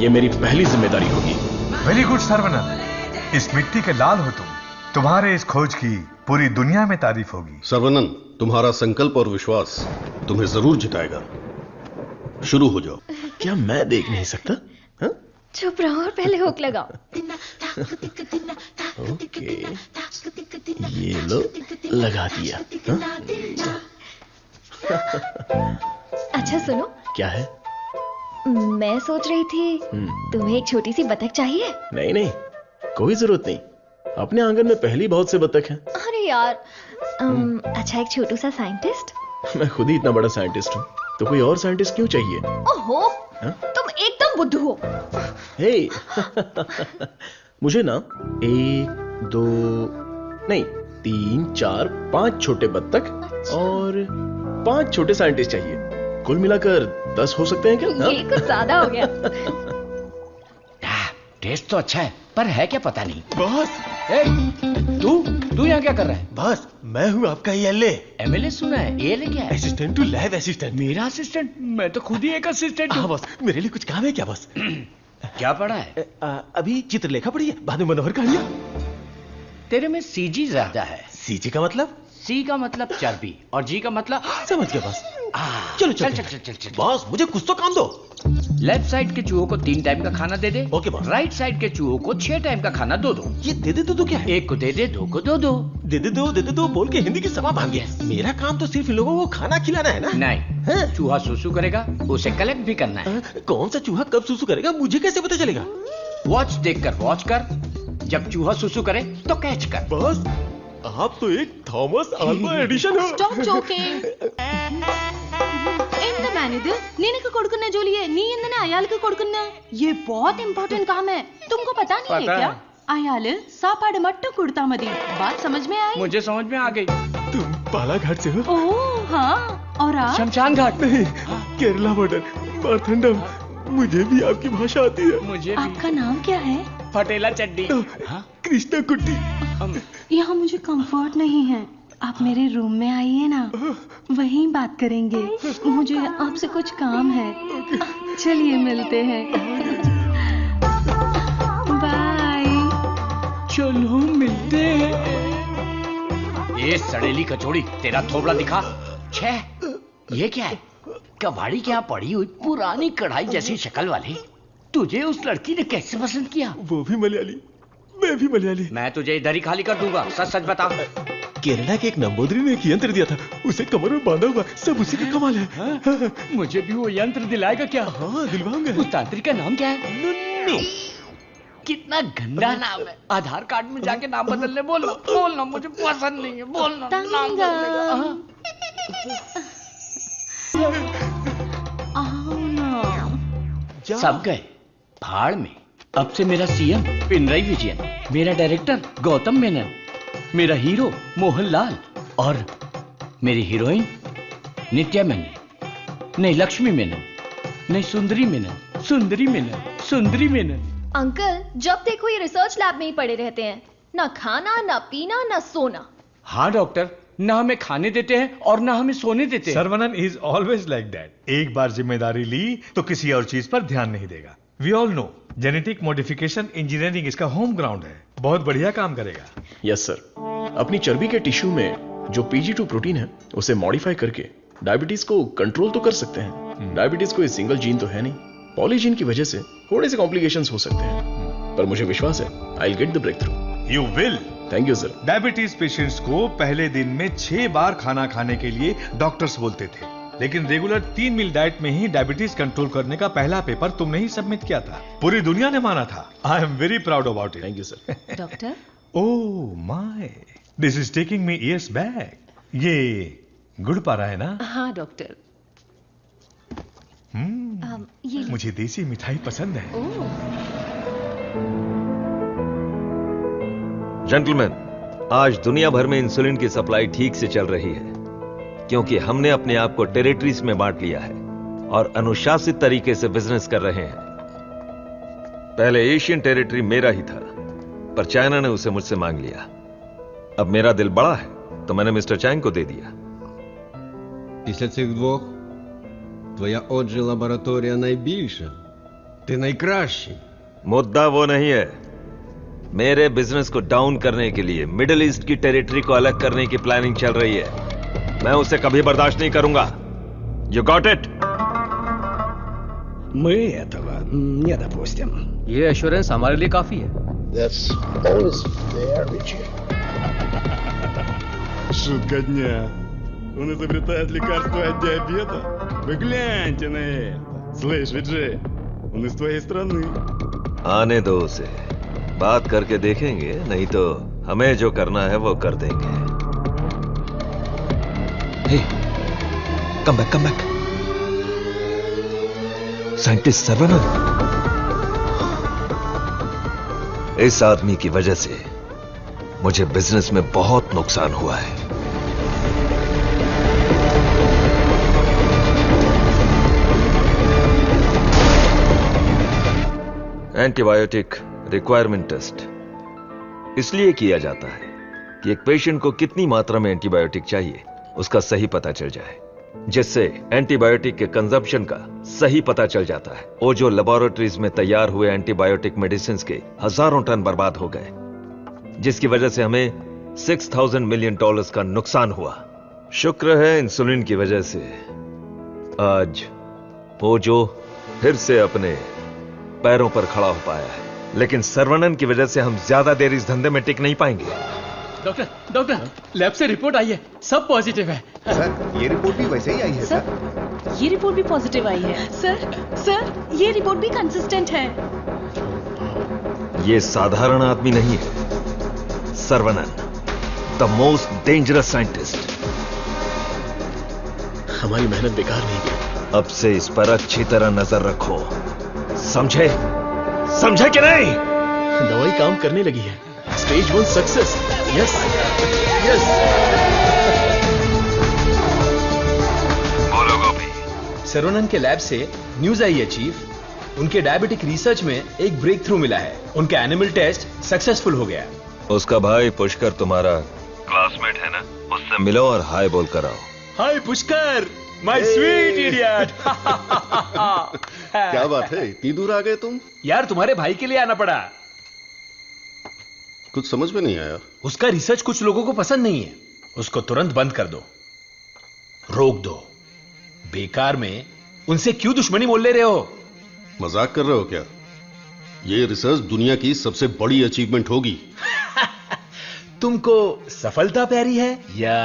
यह मेरी पहली जिम्मेदारी होगी। वेरी गुड सर्वनन, इस मिट्टी के लाल हो तुम। तुम्हारे इस खोज की पूरी दुनिया में तारीफ होगी। सर्वनन, तुम्हारा संकल्प और विश्वास तुम्हें जरूर जिताएगा। शुरू हो जाओ। क्या मैं देख नहीं सकता? चुप रहो और पहले हुक लगाओ। ओके, ये लो, लगा दिया। अच्छा सुनो। क्या है? मैं सोच रही थी तुम्हें एक छोटी सी बतख चाहिए। नहीं नहीं, कोई जरूरत नहीं। अपने आंगन में पहली बहुत से बतख हैं। अरे यार, अच्छा एक छोटू सा साइंटिस्ट। मैं खुद ही इतना बड़ा साइंटिस्ट हूँ, तो कोई और साइंटिस्ट क्यों चाहिए? ओहो, तुम एकदम बुद्धू हो। हे, मुझे ना 1, 2 नहीं 3, 4, 5 छोटे बत्तख और 5 छोटे साइंटिस्ट चाहिए। कुल मिलाकर 10 हो सकते हैं क्या? ये कुछ ज्यादा हो गया। टेस्ट तो अच्छा है, पर है क्या पता नहीं। बॉस, तू यहाँ क्या कर रहा है? बॉस, मैं हूँ आपका एमएलए। एमएलए सुना है? एएलए क्या है? Assistant to lab assistant. मेरा असिस्टेंट? मैं तो खुद ही एक असिस्टेंट हूँ। बॉस, मेरे लिए कुछ काम है क्या बॉस? क्या पढ़ा है? अभी चित्रलेखा पढ़ी है, बाद में मनोहर कहानियां। तेरे में सीजी ज्यादा है। सीजी का मतलब? सी का मतलब चर्बी और जी का मतलब समझ गया बॉस। चलो चल। बॉस, मुझे कुछ तो काम दो। लेफ्ट साइड के चूहों को 3 टाइम का खाना दे दे। Okay boss. राइट साइड के चूहों को 6 टाइम का खाना दो। ये दे दे दो क्या है? एक को दे दे, 2 को दो। दे दे दो बोल के हिंदी की सभा भांगे। मेरा काम तो सिर्फ इन लोगों को खाना खिलाना है ना? नहीं, चूहा सुसु करेगा, उसे कलेक्ट भी करना है। कौन सा चूहा कब सुसु करेगा मुझे कैसे पता चलेगा? वॉच देखकर वॉच कर, जब चूहा सुसु करे तो कैच कर। बॉस, आप तो एक थॉमस अल्वा एडिशन हो। Stop joking. എന്താണിത്? നിനക്ക് കൊടുക്കുന്ന ജോലി है, നീ എന്തിനാ അയാൾക്ക് കൊടുക്കുന്ന? ये बहुत इम्पोर्टेंट काम है, तुमको पता नहीं है क्या? അയാള് സാപ്പാട് മട്ടും കൊടുത്താ മതി। बात समझ में आई? मुझे समझ में आ गई। तुम बालाघाट से हो? ओह हाँ, और आप? शमशान घाट। नहीं, केरला बॉर्डर, मारथंडम। मुझे भी आपकी भाषा आती है। मुझे भी। आपका नाम क्या है? फटेला चड्डी। कृष्णा कुट्टी। यहाँ मुझे कंफर्ट नहीं है, आप मेरे रूम में आइए ना, वहीं बात करेंगे। मुझे आपसे कुछ काम है। चलिए मिलते हैं। बाय। चलो मिलते हैं। ये सड़ेली कचौड़ी, तेरा थोबड़ा दिखा। छे, ये क्या है? कबाड़ी के यहाँ पड़ी हुई पुरानी कढ़ाई जैसी शक्ल वाली। तुझे उस लड़की ने कैसे पसंद किया? वो भी मलयाली, मैं भी मलयाली। मैं तुझे इधर ही खाली कर दूंगा, सच सच बता। केरला के एक नंबोदरी ने एक यंत्र दिया था, उसे कमर में बांधा हुआ, सब उसी का कमाल है। हाँ? मुझे भी वो यंत्र दिलाएगा क्या? हाँ, दिलवाऊंगा। उस तांत्रिक का नाम क्या है? नुन्नू। कितना गंदा नाम है। आधार कार्ड में जाके नाम बदलने बोलना, मुझे पसंद नहीं है। बोलना नाम बदलेगा। सब गए भाड़ में। अब से मेरा सीएम पिनराई विजयन, मेरा डायरेक्टर गौतम मेनन, मेरा हीरो मोहनलाल और मेरी हीरोइन नित्या मेनन। नहीं लक्ष्मी मेनन, नहीं सुंदरी मेनन। अंकल, जब देखो ये रिसर्च लैब में ही पड़े रहते हैं। ना खाना, ना पीना, ना सोना। हाँ डॉक्टर, ना हमें खाने देते हैं और ना हमें सोने देते हैं। Saravanan is always like that. एक बार जिम्मेदारी ली तो किसी और चीज पर ध्यान नहीं देगा। We all know genetic modification engineering इसका होम ग्राउंड है। बहुत बढ़िया काम करेगा। Yes sir. अपनी चर्बी के टिश्यू में जो PG2 प्रोटीन है उसे मॉडिफाई करके डायबिटीज को कंट्रोल तो कर सकते हैं। डायबिटीज कोई सिंगल जीन तो है नहीं, पॉलीजीन की वजह से थोड़े से कॉम्प्लिकेशंस हो सकते हैं, पर मुझे विश्वास है I will get the breakthrough. You will. Thank you sir. Diabetes patients को पहले दिन में 6 बार खाना खाने के लिए डॉक्टर्स बोलते थे, लेकिन रेगुलर 3 मील डाइट में ही डायबिटीज कंट्रोल करने का पहला पेपर तुमने ही सबमिट किया था। पूरी दुनिया ने माना था। आई am very proud about it. Thank you sir. Doctor, oh my, this is taking me years back. ये गुड़ पा रहा है ना? हाँ डॉक्टर। ये मुझे देसी मिठाई पसंद है। जेंटलमैन, आज दुनिया भर में इंसुलिन की सप्लाई ठीक से चल रही है क्योंकि हमने अपने आप को टेरिटरीज में बांट लिया है और अनुशासित तरीके से बिजनेस कर रहे हैं। पहले एशियन टेरिटरी मेरा ही था, पर चाइना ने उसे मुझसे मांग लिया। अब मेरा दिल बड़ा है तो मैंने मिस्टर चैंग को दे दिया। Після цих двох твоя отже лабораторія найбільша. Ти найкращий. मुद्दा वो नहीं है। मेरे बिजनेस को डाउन करने के लिए मिडिल ईस्ट की टेरिटरी को अलग करने की प्लानिंग चल रही है। मैं उसे कभी बर्दाश्त नहीं करूंगा। You got it? Мы этого не допустим. ये एश्योरेंस हमारे लिए काफी है। That's always fair, Richie. Шутка дня. Он изобретает лекарство от диабета? Вы гляньте на это. Слышь, Виджей, он из твоей страны. आने दो उसे, बात करके देखेंगे, नहीं तो हमें जो करना है वो कर देंगे। Hey, come back. Scientist Saravanan. इस आदमी की वजह से मुझे बिजनेस में बहुत नुकसान हुआ है। एंटीबायोटिक रिक्वायरमेंट टेस्ट इसलिए किया जाता है कि एक पेशेंट को कितनी मात्रा में एंटीबायोटिक चाहिए उसका सही पता चल जाए, जिससे एंटीबायोटिक के कंजप्शन का सही पता चल जाता है। वो जो लेबोरेटरीज में तैयार हुए एंटीबायोटिक मेडिसिन के हजारों टन बर्बाद हो गए, जिसकी वजह से हमें $6,000 मिलियन का नुकसान हुआ। शुक्र है इंसुलिन की वजह से आज वो जो फिर से अपने पैरों पर खड़ा हो पाया है, लेकिन सर्वनन की वजह से हम ज्यादा देर इस धंधे में टिक नहीं पाएंगे। डॉक्टर, लैब से रिपोर्ट आई है, सब पॉजिटिव है। सर, ये रिपोर्ट भी वैसे ही आई है सर। ये रिपोर्ट भी पॉजिटिव आई है। सर, ये रिपोर्ट भी कंसिस्टेंट है। ये साधारण आदमी नहीं है, Saravanan, the most dangerous scientist. हमारी मेहनत बेकार नहीं गई। अब से इस पर अच्छी तरह नजर रखो, समझे कि नहीं? दवाई काम करने लगी है। Stage 1 success. यस। बोलो गोपी। सर्वनन के लैब से न्यूज आई है चीफ, उनके डायबिटिक रिसर्च में एक ब्रेक थ्रू मिला है। उनका एनिमल टेस्ट सक्सेसफुल हो गया। उसका भाई पुष्कर तुम्हारा क्लासमेट है ना, उससे मिलो और हाय बोल कर आओ। हाय पुष्कर, माय स्वीट इडियट। क्या बात है, इतनी दूर आ गए तुम? यार तुम्हारे भाई के लिए आना पड़ा। कुछ समझ में नहीं आया। उसका रिसर्च कुछ लोगों को पसंद नहीं है, उसको तुरंत बंद कर दो, रोक दो। बेकार में उनसे क्यों दुश्मनी मोल ले रहे हो? मजाक कर रहे हो क्या? ये रिसर्च दुनिया की सबसे बड़ी अचीवमेंट होगी। तुमको सफलता प्यारी है या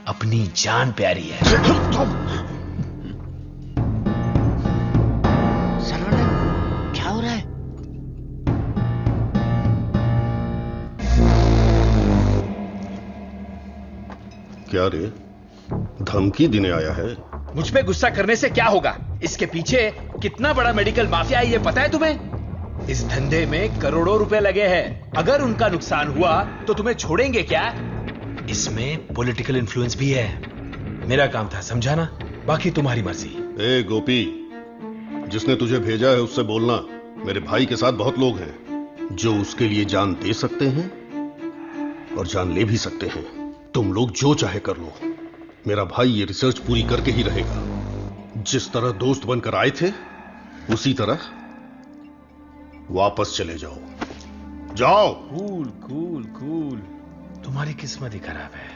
अपनी जान प्यारी है? सर्वनन, क्या हो रहा है? क्या रे, धमकी देने आया है? मुझ पे गुस्सा करने से क्या होगा? इसके पीछे कितना बड़ा मेडिकल माफिया है ये पता है तुम्हें? इस धंधे में करोड़ों रुपए लगे हैं। अगर उनका नुकसान हुआ तो तुम्हें छोड़ेंगे क्या? इसमें पॉलिटिकल इन्फ्लुएंस भी है। मेरा काम था समझाना, बाकी तुम्हारी मर्जी। ए गोपी, जिसने तुझे भेजा है उससे बोलना मेरे भाई के साथ बहुत लोग हैं जो उसके लिए जान दे सकते हैं। और जान ले भी सकते हैं। तुम लोग जो चाहे कर लो, मेरा भाई ये रिसर्च पूरी करके ही रहेगा। जिस तरह दोस्त बनकर आए थे उसी तरह वापस चले जाओ। जाओ। कूल कूल कूल, तुम्हारी किस्मत ही खराब है।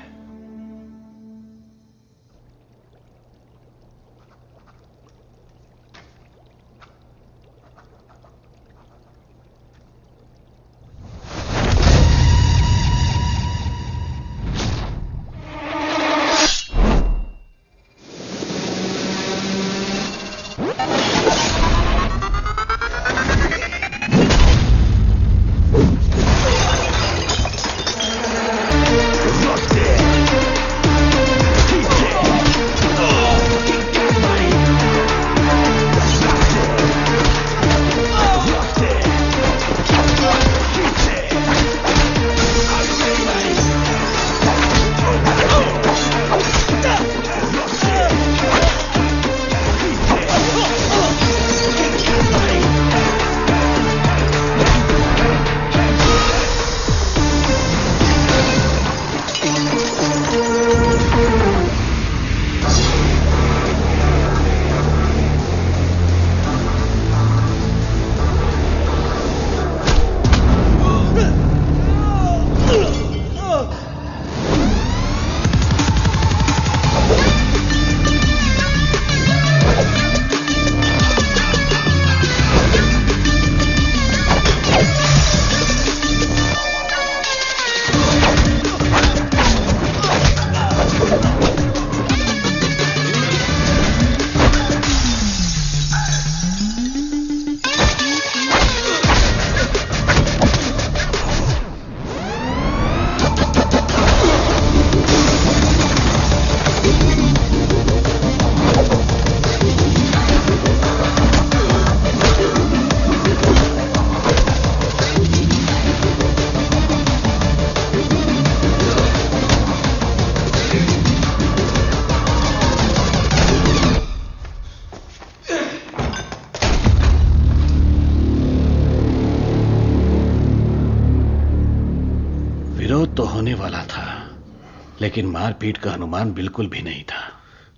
लेकिन मारपीट का अनुमान बिल्कुल भी नहीं था।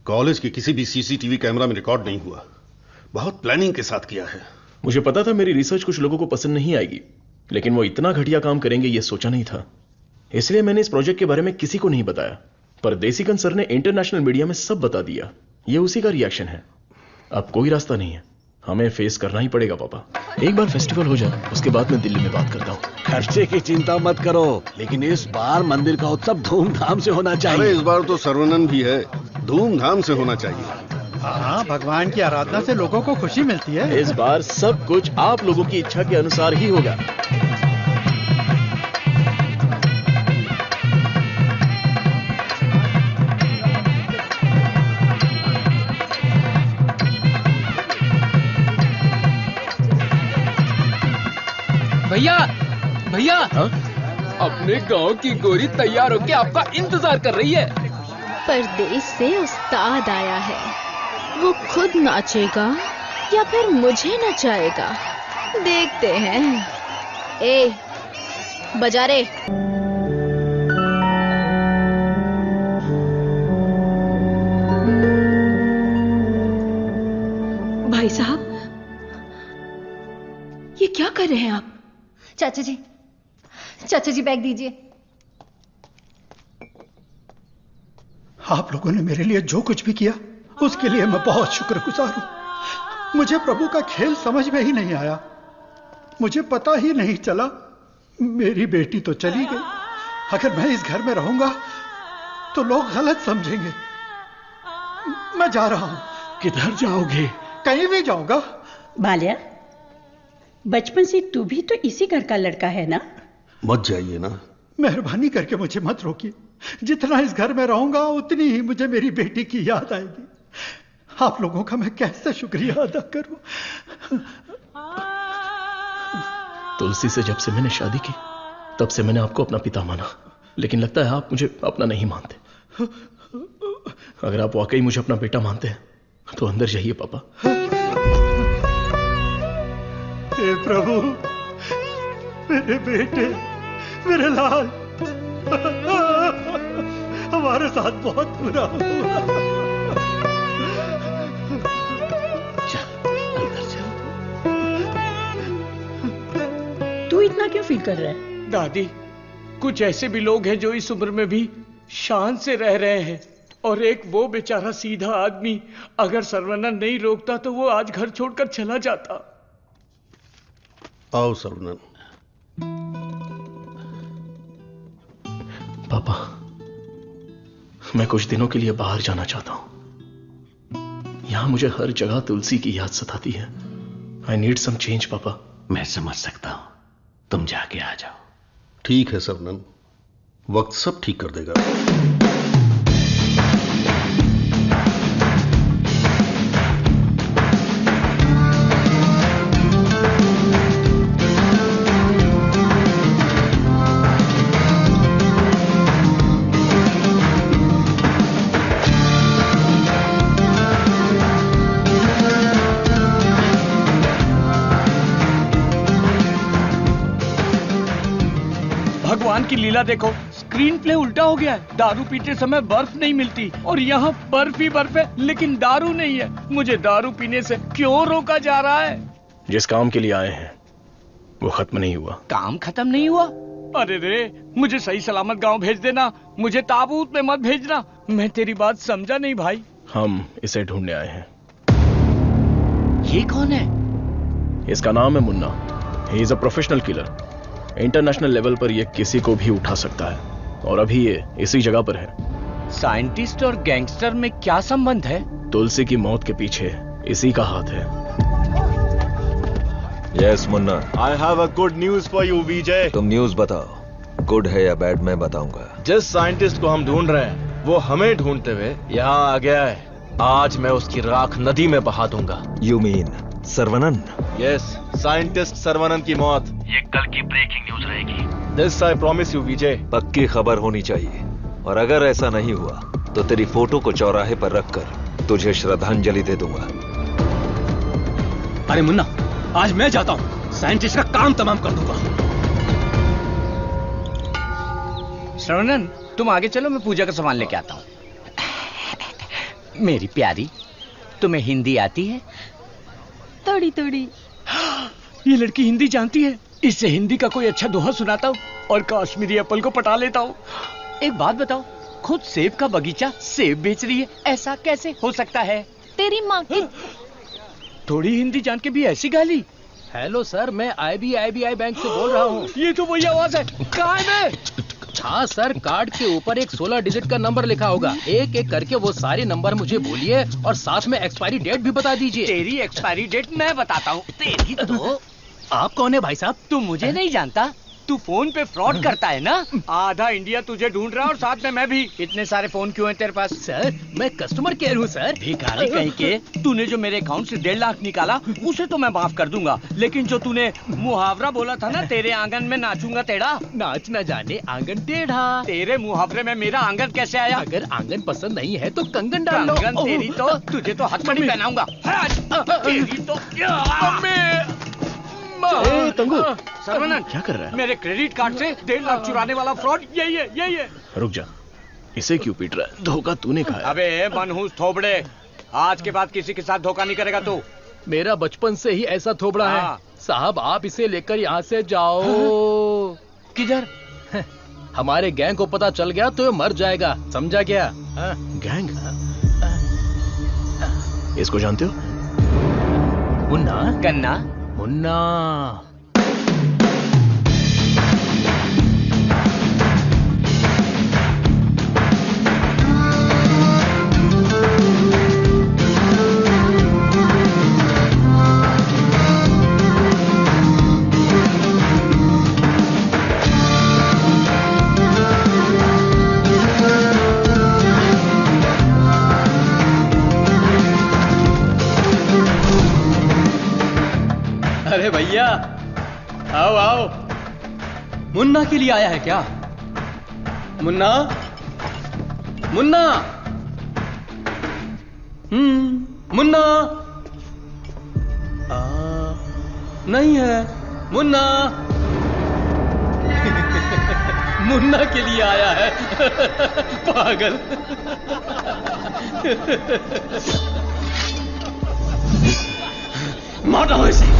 कॉलेज के किसी भी सीसीटीवी कैमरा में रिकॉर्ड नहीं हुआ। बहुत प्लानिंग के साथ किया है। मुझे पता था मेरी रिसर्च कुछ लोगों को पसंद नहीं आएगी, लेकिन वो इतना घटिया काम करेंगे ये सोचा नहीं था। इसलिए मैंने इस प्रोजेक्ट के बारे में किसी को नहीं बताया, पर देसीकन सर ने इंटरनेशनल मीडिया में सब बता दिया। ये उसी का रिएक्शन है। अब कोई रास्ता नहीं है, हमें फेस करना ही पड़ेगा पापा। एक बार फेस्टिवल हो जाए उसके बाद मैं दिल्ली में बात करता हूँ। खर्चे की चिंता मत करो, लेकिन इस बार मंदिर का उत्सव धूमधाम से होना चाहिए। अरे इस बार तो सर्वनन भी है, धूमधाम से होना चाहिए। हाँ, भगवान की आराधना से लोगों को खुशी मिलती है। इस बार सब कुछ आप लोगों की इच्छा के अनुसार ही होगा। भैया भैया, अपने गांव की गोरी तैयार होके आपका इंतजार कर रही है। परदेश से उस्ताद आया है, वो खुद नाचेगा या फिर मुझे नचाएगा, देखते हैं। ए, बजा रे। भाई साहब, ये क्या कर रहे हैं आप? चाचा जी बैग दीजिए। आप लोगों ने मेरे लिए जो कुछ भी किया उसके लिए मैं बहुत शुक्रगुजार हूं। मुझे प्रभु का खेल समझ में ही नहीं आया। मुझे पता ही नहीं चला। मेरी बेटी तो चली गई। अगर मैं इस घर में रहूंगा तो लोग गलत समझेंगे। मैं जा रहा हूं। किधर जाओगे? कहीं भी जाऊंगा। बाल्या, बचपन से तू भी तो इसी घर का लड़का है ना? मत जाइए ना। मेहरबानी करके मुझे मत रोकिए। जितना इस घर में रहूंगा उतनी ही मुझे मेरी बेटी की याद आएगी। आप लोगों का मैं कैसे शुक्रिया अदा करूं। तुलसी से जब से मैंने शादी की तब से मैंने आपको अपना पिता माना, लेकिन लगता है आप मुझे अपना नहीं मानते। अगर आप वाकई मुझे अपना बेटा मानते हैं तो अंदर जाइए पापा। हे प्रभु, मेरे बेटे, मेरे लाल, हमारे साथ बहुत बुरा हुआ। तू इतना क्यों फील कर रहा है? दादी, कुछ ऐसे भी लोग हैं जो इस उम्र में भी शान से रह रहे हैं, और एक वो बेचारा सीधा आदमी, अगर सर्वनन नहीं रोकता तो वो आज घर छोड़कर चला जाता। आओ सर्वनन। पापा, मैं कुछ दिनों के लिए बाहर जाना चाहता हूं। यहां मुझे हर जगह तुलसी की याद सताती है। आई नीड सम चेंज पापा। मैं समझ सकता हूं, तुम जाके आ जाओ। ठीक है सर्वनन, वक्त सब ठीक कर देगा। भगवान की लीला देखो, स्क्रीन प्ले उल्टा हो गया है। दारू पीते समय बर्फ नहीं मिलती और यहाँ बर्फ ही बर्फ है, लेकिन दारू नहीं है। मुझे दारू पीने से क्यों रोका जा रहा है? जिस काम के लिए आए हैं वो खत्म नहीं हुआ। काम खत्म नहीं हुआ? अरे रे, मुझे सही सलामत गांव भेज देना, मुझे ताबूत में मत भेजना। मैं तेरी बात समझा नहीं भाई। हम इसे ढूंढने आए हैं। ये कौन है? इसका नाम है Munna. He is a professional killer. International level पर ये किसी को भी उठा सकता है, और अभी ये इसी जगह पर है। साइंटिस्ट और गैंगस्टर में क्या संबंध है? तुलसी की मौत के पीछे इसी का हाथ है। Yes Munna. I have a good news for you Vijay. तुम न्यूज बताओ, गुड है या बैड मैं बताऊंगा। जिस साइंटिस्ट को हम ढूंढ रहे हैं वो हमें ढूंढते हुए यहाँ आ गया है। आज मैं उसकी राख नदी में बहा दूंगा। You mean Saravanan? Yes, scientist Saravanan की मौत ये कल की ब्रेकिंग न्यूज रहेगी। दिस आई प्रॉमिस यू विजय। पक्की खबर होनी चाहिए, और अगर ऐसा नहीं हुआ तो तेरी फोटो को चौराहे पर रखकर तुझे श्रद्धांजलि दे दूंगा। अरे मुन्ना, आज मैं जाता हूं, साइंटिस्ट का काम तमाम कर दूंगा। श्रवणन, तुम आगे चलो, मैं पूजा का सामान लेके आता हूँ। मेरी प्यारी, तुम्हें हिंदी आती है? थोड़ी थोड़ी। ये लड़की हिंदी जानती है। इससे हिंदी का कोई अच्छा दोहा सुनाता हूँ और कश्मीरी एप्पल को पटा लेता हूँ। एक बात बताओ, खुद सेब का बगीचा सेब बेच रही है, ऐसा कैसे हो सकता है? तेरी माँ की। थोड़ी हिंदी जान के भी ऐसी गाली। हेलो सर, मैं IBI बैंक से बोल रहा हूँ। ये तो वही आवाज है। कहाँ है मैं? हाँ सर, कार्ड के ऊपर एक 16 डिजिट का नंबर लिखा होगा। एक एक करके वो सारे नंबर मुझे बोलिए और साथ में एक्सपायरी डेट भी बता दीजिए। तेरी एक्सपायरी डेट मैं बताता हूँ। तेरी तो। आप कौन है भाई साहब? तू मुझे नहीं जानता? तू फोन पे फ्रॉड करता है ना? आधा इंडिया तुझे ढूंढ रहा है और साथ में मैं भी। इतने सारे फोन क्यों हैं तेरे पास? सर, मैं कस्टमर केयर हूँ सर। भिखारी कहीं के। तूने जो मेरे अकाउंट से 1.5 लाख निकाला उसे तो मैं माफ कर दूंगा, लेकिन जो तूने मुहावरा बोला था ना, तेरे आंगन में नाचूंगा टेढ़ा, नाच न जाने आंगन टेढ़ा। तेरे मुहावरे में मेरा आंगन कैसे आया? अगर आंगन पसंद नहीं है तो कंगन डाल लो। कंगन तेरी तो, तुझे तो हथकड़ी पहनाऊंगा। तेरी तो। तंगू, सर्वनन, क्या कर रहा है? मेरे क्रेडिट कार्ड से 1.5 लाख चुराने वाला फ्रॉड यही है, यही है। रुक जा, इसे क्यों पीट रहा है? धोखा तूने खाया। अबे मनहूस थोबड़े, आज के बाद किसी के साथ धोखा नहीं करेगा तू। मेरा बचपन से ही ऐसा थोबड़ा है साहब। आप इसे लेकर यहाँ से जाओ। किधर? हमारे गैंग को पता चल गया तो ये मर जाएगा, समझा क्या? गैंग? इसको जानते हो? मुन्ना? गन्ना? मुन्ना। अरे भैया, आओ आओ। मुन्ना के लिए आया है क्या? मुन्ना, मुन्ना, मुन्ना। नहीं है मुन्ना। मुन्ना के लिए आया है। पागल। मारो इसे।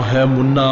है मुन्ना।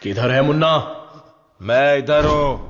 किधर है मुन्ना? मैं इधर हूं।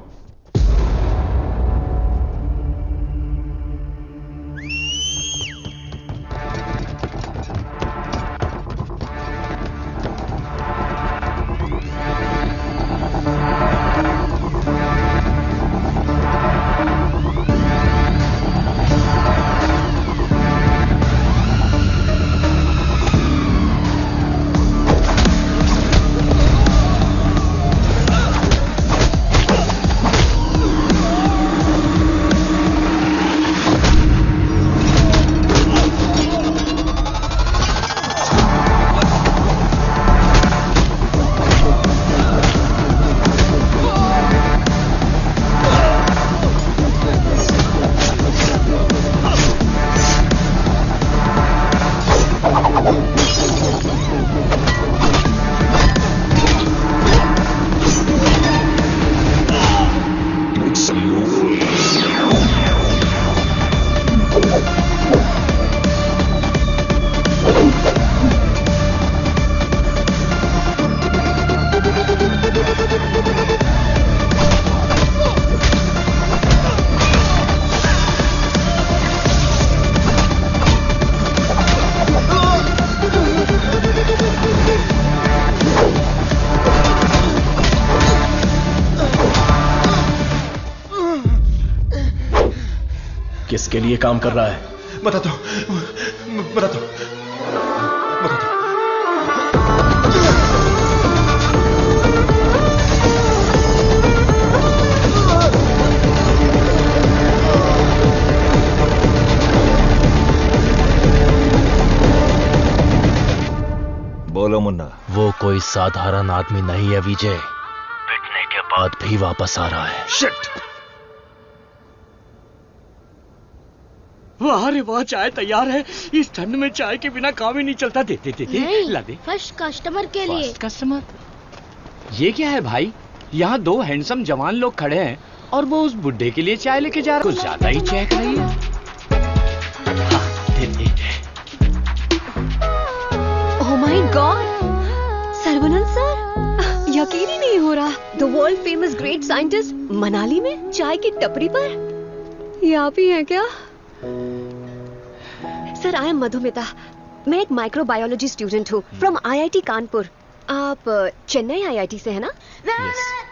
किसके लिए काम कर रहा है? बता दो। बोलो मुन्ना। वो कोई साधारण आदमी नहीं है विजय, पिटने के बाद भी वापस आ रहा है। शिट। वाह रे वाह, चाय तैयार है। इस ठंड में चाय के बिना काम ही नहीं चलता। दे ला दे। फर्स्ट कस्टमर के लिए। First customer? ये क्या है भाई? यहाँ दो हैंडसम जवान लोग खड़े हैं और वो उस बुड्ढे के लिए चाय लेके जा रहा है। कुछ ज्यादा ही चेक रही है। ओह माय गॉड, सर्वनंद सर, हो रहा? The world famous great scientist Manali में चाय की टपरी पर? ये आप ही हैं क्या? Sir, I M Madhumita. मैं एक माइक्रोबायोलॉजी स्टूडेंट हूँ फ्रॉम IIT कानपुर। आप चेन्नई IIT से है ना?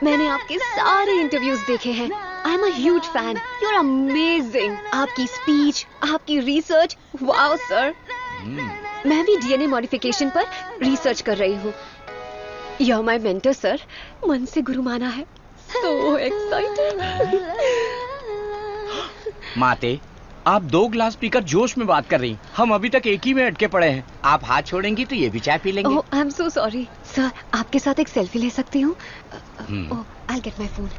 मैंने आपके सारे इंटरव्यूज देखे हैं। I am a huge fan. You are amazing. आपकी स्पीच, आपकी रिसर्च, वाओ सर। मैं भी DNA मॉडिफिकेशन पर रिसर्च कर रही हूँ। You are my mentor sir. मन से गुरु माना है। So excited. माते, आप 2 ग्लास पीकर जोश में बात कर रही। हम अभी तक एक ही में अटके पड़े हैं। आप हाथ छोड़ेंगी तो ये भी चाय पी लेंगे। I am so sorry sir. आपके साथ एक सेल्फी ले सकती हूँ? I get my phone.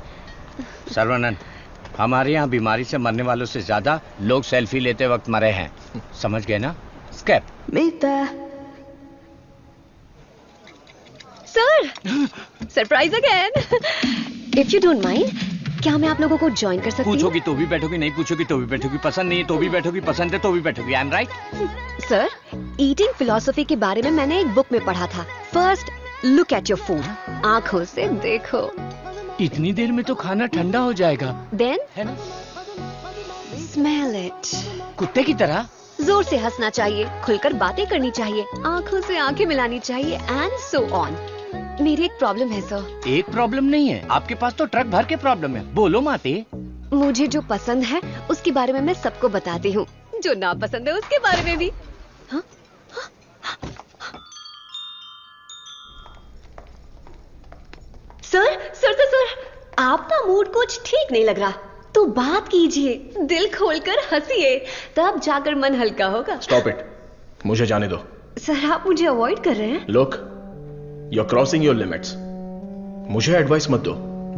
Sarvanand, हमारे यहाँ बीमारी से मरने वालों से ज्यादा लोग सेल्फी लेते वक्त मरे हैं। समझ गए ना? Escape. Sir, surprise again. If you don't mind, क्या मैं आप लोगों को ज्वाइन कर सकती हूँ? पूछोगी तो भी बैठोगी, नहीं पूछोगी तो भी बैठोगी, पसंद नहीं है तो भी बैठोगी, पसंद है तो भी बैठोगी। I am right? Sir, eating philosophy के बारे में मैंने एक बुक में पढ़ा था। First look at your food. आंखों से देखो। इतनी देर में तो खाना ठंडा हो जाएगा। देन है ना? Smell it. कुत्ते की तरह जोर से हंसना चाहिए, खुलकर बातें करनी चाहिए, आंखों से आंखें मिलानी चाहिए, एंड सो ऑन। मेरी एक प्रॉब्लम है सर। एक प्रॉब्लम नहीं है, आपके पास तो ट्रक भर के प्रॉब्लम है। बोलो माते। मुझे जो पसंद है उसके बारे में मैं सबको बताती हूँ, जो ना पसंद है उसके बारे में भी। हाँ? सर, आपका मूड कुछ ठीक नहीं लग रहा, तो बात कीजिए, दिल खोलकर हंसिए, तब जाकर मन हल्का होगा। स्टॉप इट, मुझे जाने दो। सर, आप मुझे अवॉइड कर रहे हैं। Look, you are crossing your limits. मुझे एडवाइस मत दो।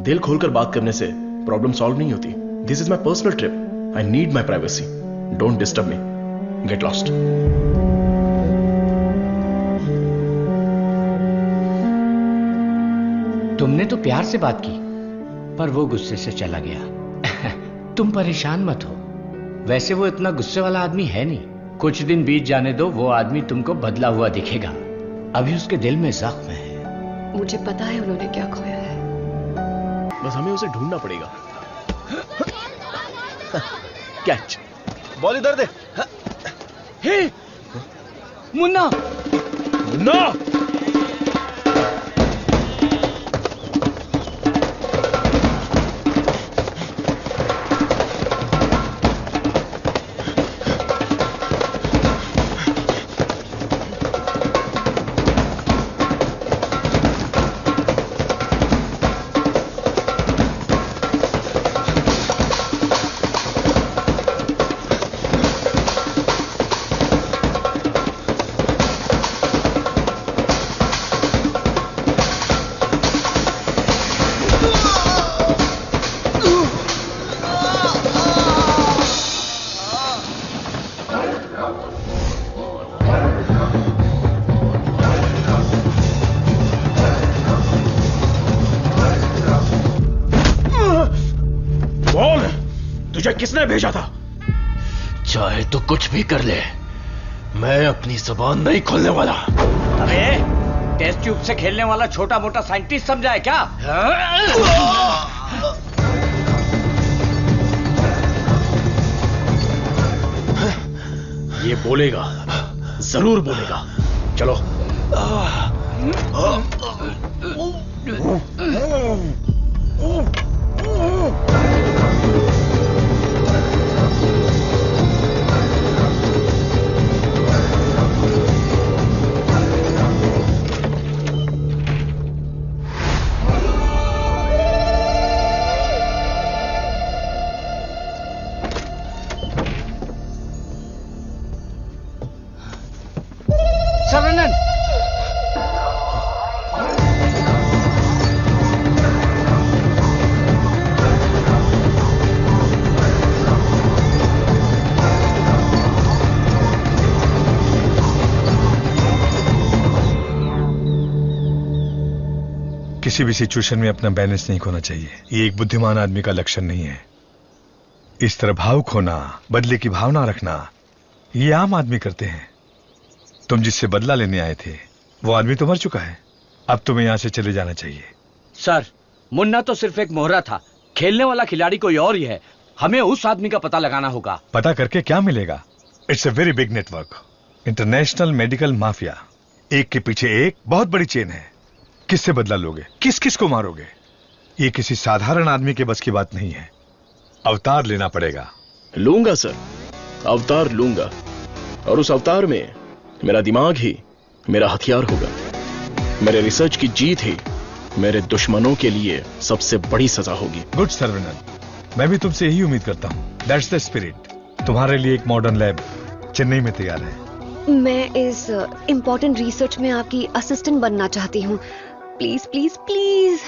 दिल खोलकर बात करने से प्रॉब्लम सॉल्व नहीं होती। This is my personal trip. I need my privacy. Don't disturb me. Get lost. तुमने तो प्यार से बात की, पर वो गुस्से से चला गया। तुम परेशान मत हो। वैसे वो इतना गुस्से वाला आदमी है नहीं। कुछ दिन बीत जाने दो, वो आदमी तुमको बदला हुआ दिखेगा। अभी उसके दिल में जख्म है। मुझे पता है उन्होंने क्या खोया है। बस हमें उसे ढूंढना पड़ेगा। कैच। बॉल इधर दे। हे मुन्ना, मुन्ना। किसने भेजा था? चाहे तो कुछ भी कर ले, मैं अपनी जुबान नहीं खोलने वाला। अरे टेस्ट ट्यूब से खेलने वाला छोटा मोटा साइंटिस्ट समझा है क्या? ये बोलेगा, जरूर बोलेगा। चलो। सर्वनंद, किसी भी सिचुएशन में अपना बैलेंस नहीं खोना चाहिए। ये एक बुद्धिमान आदमी का लक्षण नहीं है। इस तरह भाव खोना, बदले की भावना रखना, ये आम आदमी करते हैं। तुम जिससे बदला लेने आए थे वो आदमी तो मर चुका है। अब तुम्हें यहां से चले जाना चाहिए। सर, मुन्ना तो सिर्फ एक मोहरा था, खेलने वाला खिलाड़ी कोई और ही है। हमें उस आदमी का पता लगाना होगा। पता करके क्या मिलेगा? It's a very big network, international medical mafia. एक के पीछे एक बहुत बड़ी चेन है। किससे बदला लोगे? किस किस को मारोगे? ये किसी साधारण आदमी के बस की बात नहीं है। अवतार लेना पड़ेगा। लूंगा सर, अवतार लूंगा, और उस अवतार में मेरा दिमाग ही मेरा हथियार होगा। मेरे रिसर्च की जीत ही मेरे दुश्मनों के लिए सबसे बड़ी सजा होगी। गुड सर्वनन, मैं भी तुमसे यही उम्मीद करता हूं। That's the spirit. तुम्हारे लिए एक मॉडर्न लैब चेन्नई में तैयार है। मैं इस इम्पोर्टेंट रिसर्च में आपकी असिस्टेंट बनना चाहती हूँ। Please please please.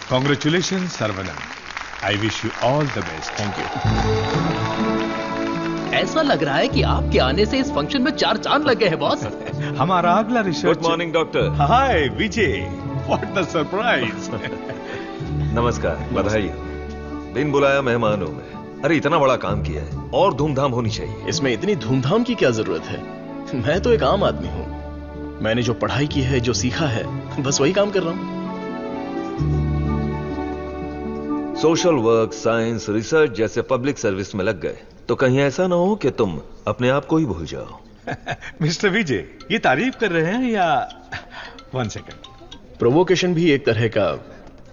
Congratulations, Sarvanan. I wish you all the best. Thank you. ऐसा लग रहा है कि आपके आने से इस फंक्शन में 4 चांद लगे हैं बॉस। हमारा अगला research. Good morning doctor. Hi Vijay, what the surprise. नमस्कार, बधाई हो। बिन बुलाया मेहमान हूं मैं। अरे इतना बड़ा काम किया है और धूमधाम होनी चाहिए। इसमें इतनी धूमधाम की क्या जरूरत है? मैं तो एक आम आदमी हूं। मैंने जो पढ़ाई की है, जो सीखा है, बस वही काम कर रहा हूं। सोशल वर्क, साइंस, रिसर्च जैसे पब्लिक सर्विस में लग गए तो कहीं ऐसा ना हो कि तुम अपने आप को ही भूल जाओ। मिस्टर विजय, ये तारीफ कर रहे हैं या? 1 सेकंड। प्रोवोकेशन भी एक तरह का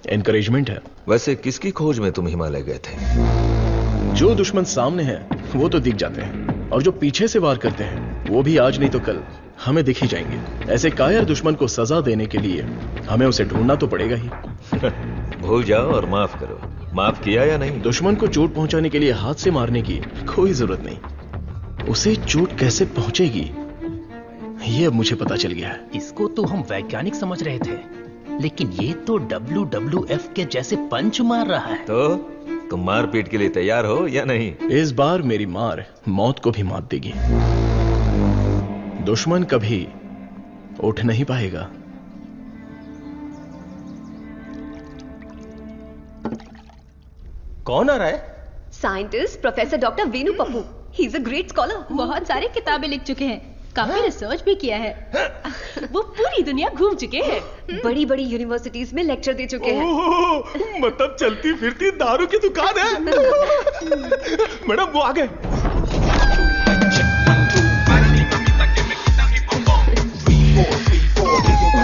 एनकरेजमेंट है। वैसे किसकी खोज में तुम हिमालय गए थे? जो दुश्मन सामने हैं वो तो दिख जाते हैं, और जो पीछे से वार करते हैं वो भी आज नहीं तो कल हमें दिख ही जाएंगे। ऐसे कायर दुश्मन को सजा देने के लिए हमें उसे ढूंढना तो पड़ेगा ही। भूल जाओ और माफ करो। माफ किया या नहीं? दुश्मन को चोट पहुंचाने के लिए हाथ से मारने की कोई जरूरत नहीं। उसे चोट कैसे पहुंचेगी ये अब मुझे पता चल गया है। इसको तो हम वैज्ञानिक समझ रहे थे, लेकिन ये तो WWF के जैसे पंच मार रहा है। तो तुम मारपीट के लिए तैयार हो या नहीं? इस बार मेरी मार मौत को भी मात देगी। दुश्मन कभी उठ नहीं पाएगा। कौन आ रहा है? Scientist professor doctor Venu Pappu. He is a great scholar. बहुत सारी किताबें लिख चुके हैं, काफी रिसर्च भी किया है। वो पूरी दुनिया घूम चुके हैं, बड़ी बड़ी यूनिवर्सिटीज में लेक्चर दे चुके हैं। मतलब चलती फिरती दारू की दुकान है। मैडम वो आ गए।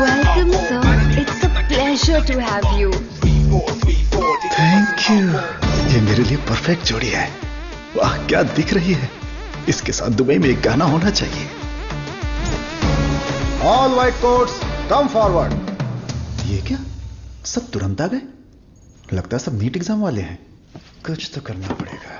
Welcome sir, it's a pleasure to have you. Thank you. ये मेरे लिए परफेक्ट जोड़ी है। वाह क्या दिख रही है। इसके साथ दुबई में एक गाना होना चाहिए। All white quotes come forward. ये क्या, सब तुरंत आ गए? लगता है सब नीट एग्जाम वाले हैं। कुछ तो करना पड़ेगा।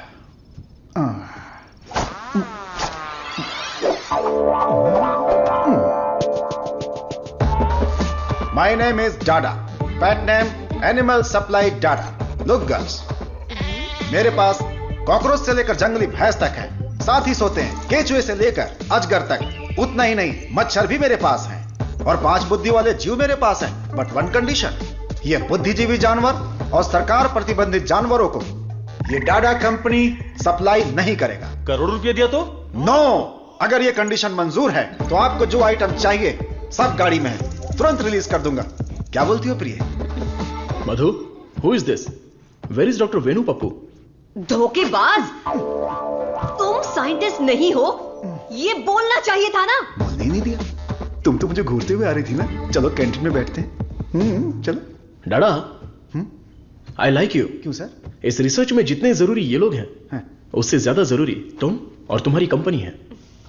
My name is Dada, pet name animal supply Dada. Look girls, मेरे पास कॉकरोच से लेकर जंगली भैंस तक है, साथ ही सोते हैं केचुए से लेकर अजगर तक। उतना ही नहीं, मच्छर भी मेरे पास हैं, और 5 बुद्धि वाले जीव मेरे पास हैं। बट 1 कंडीशन, ये बुद्धिजीवी जानवर और सरकार प्रतिबंधित जानवरों को ये डाडा कंपनी सप्लाई नहीं करेगा। करोड़ रुपया दिया तो? नो, अगर ये कंडीशन मंजूर है तो आपको जो आइटम चाहिए सब गाड़ी में है, तुरंत रिलीज कर दूंगा। क्या बोलती हो प्रिय? Madhu, who is this? Where is doctor Venu Pappu? धोखेबाज, तुम साइंटिस्ट नहीं हो, ये बोलना चाहिए था ना। बोलने ही नहीं दिया। तुम तो मुझे घूरते हुए आ रही थी ना। चलो कैंटीन में बैठते हैं। चलो। डाडा, आई लाइक यू। क्यों सर? इस रिसर्च में जितने जरूरी ये लोग हैं, उससे ज्यादा जरूरी तुम और तुम्हारी कंपनी है।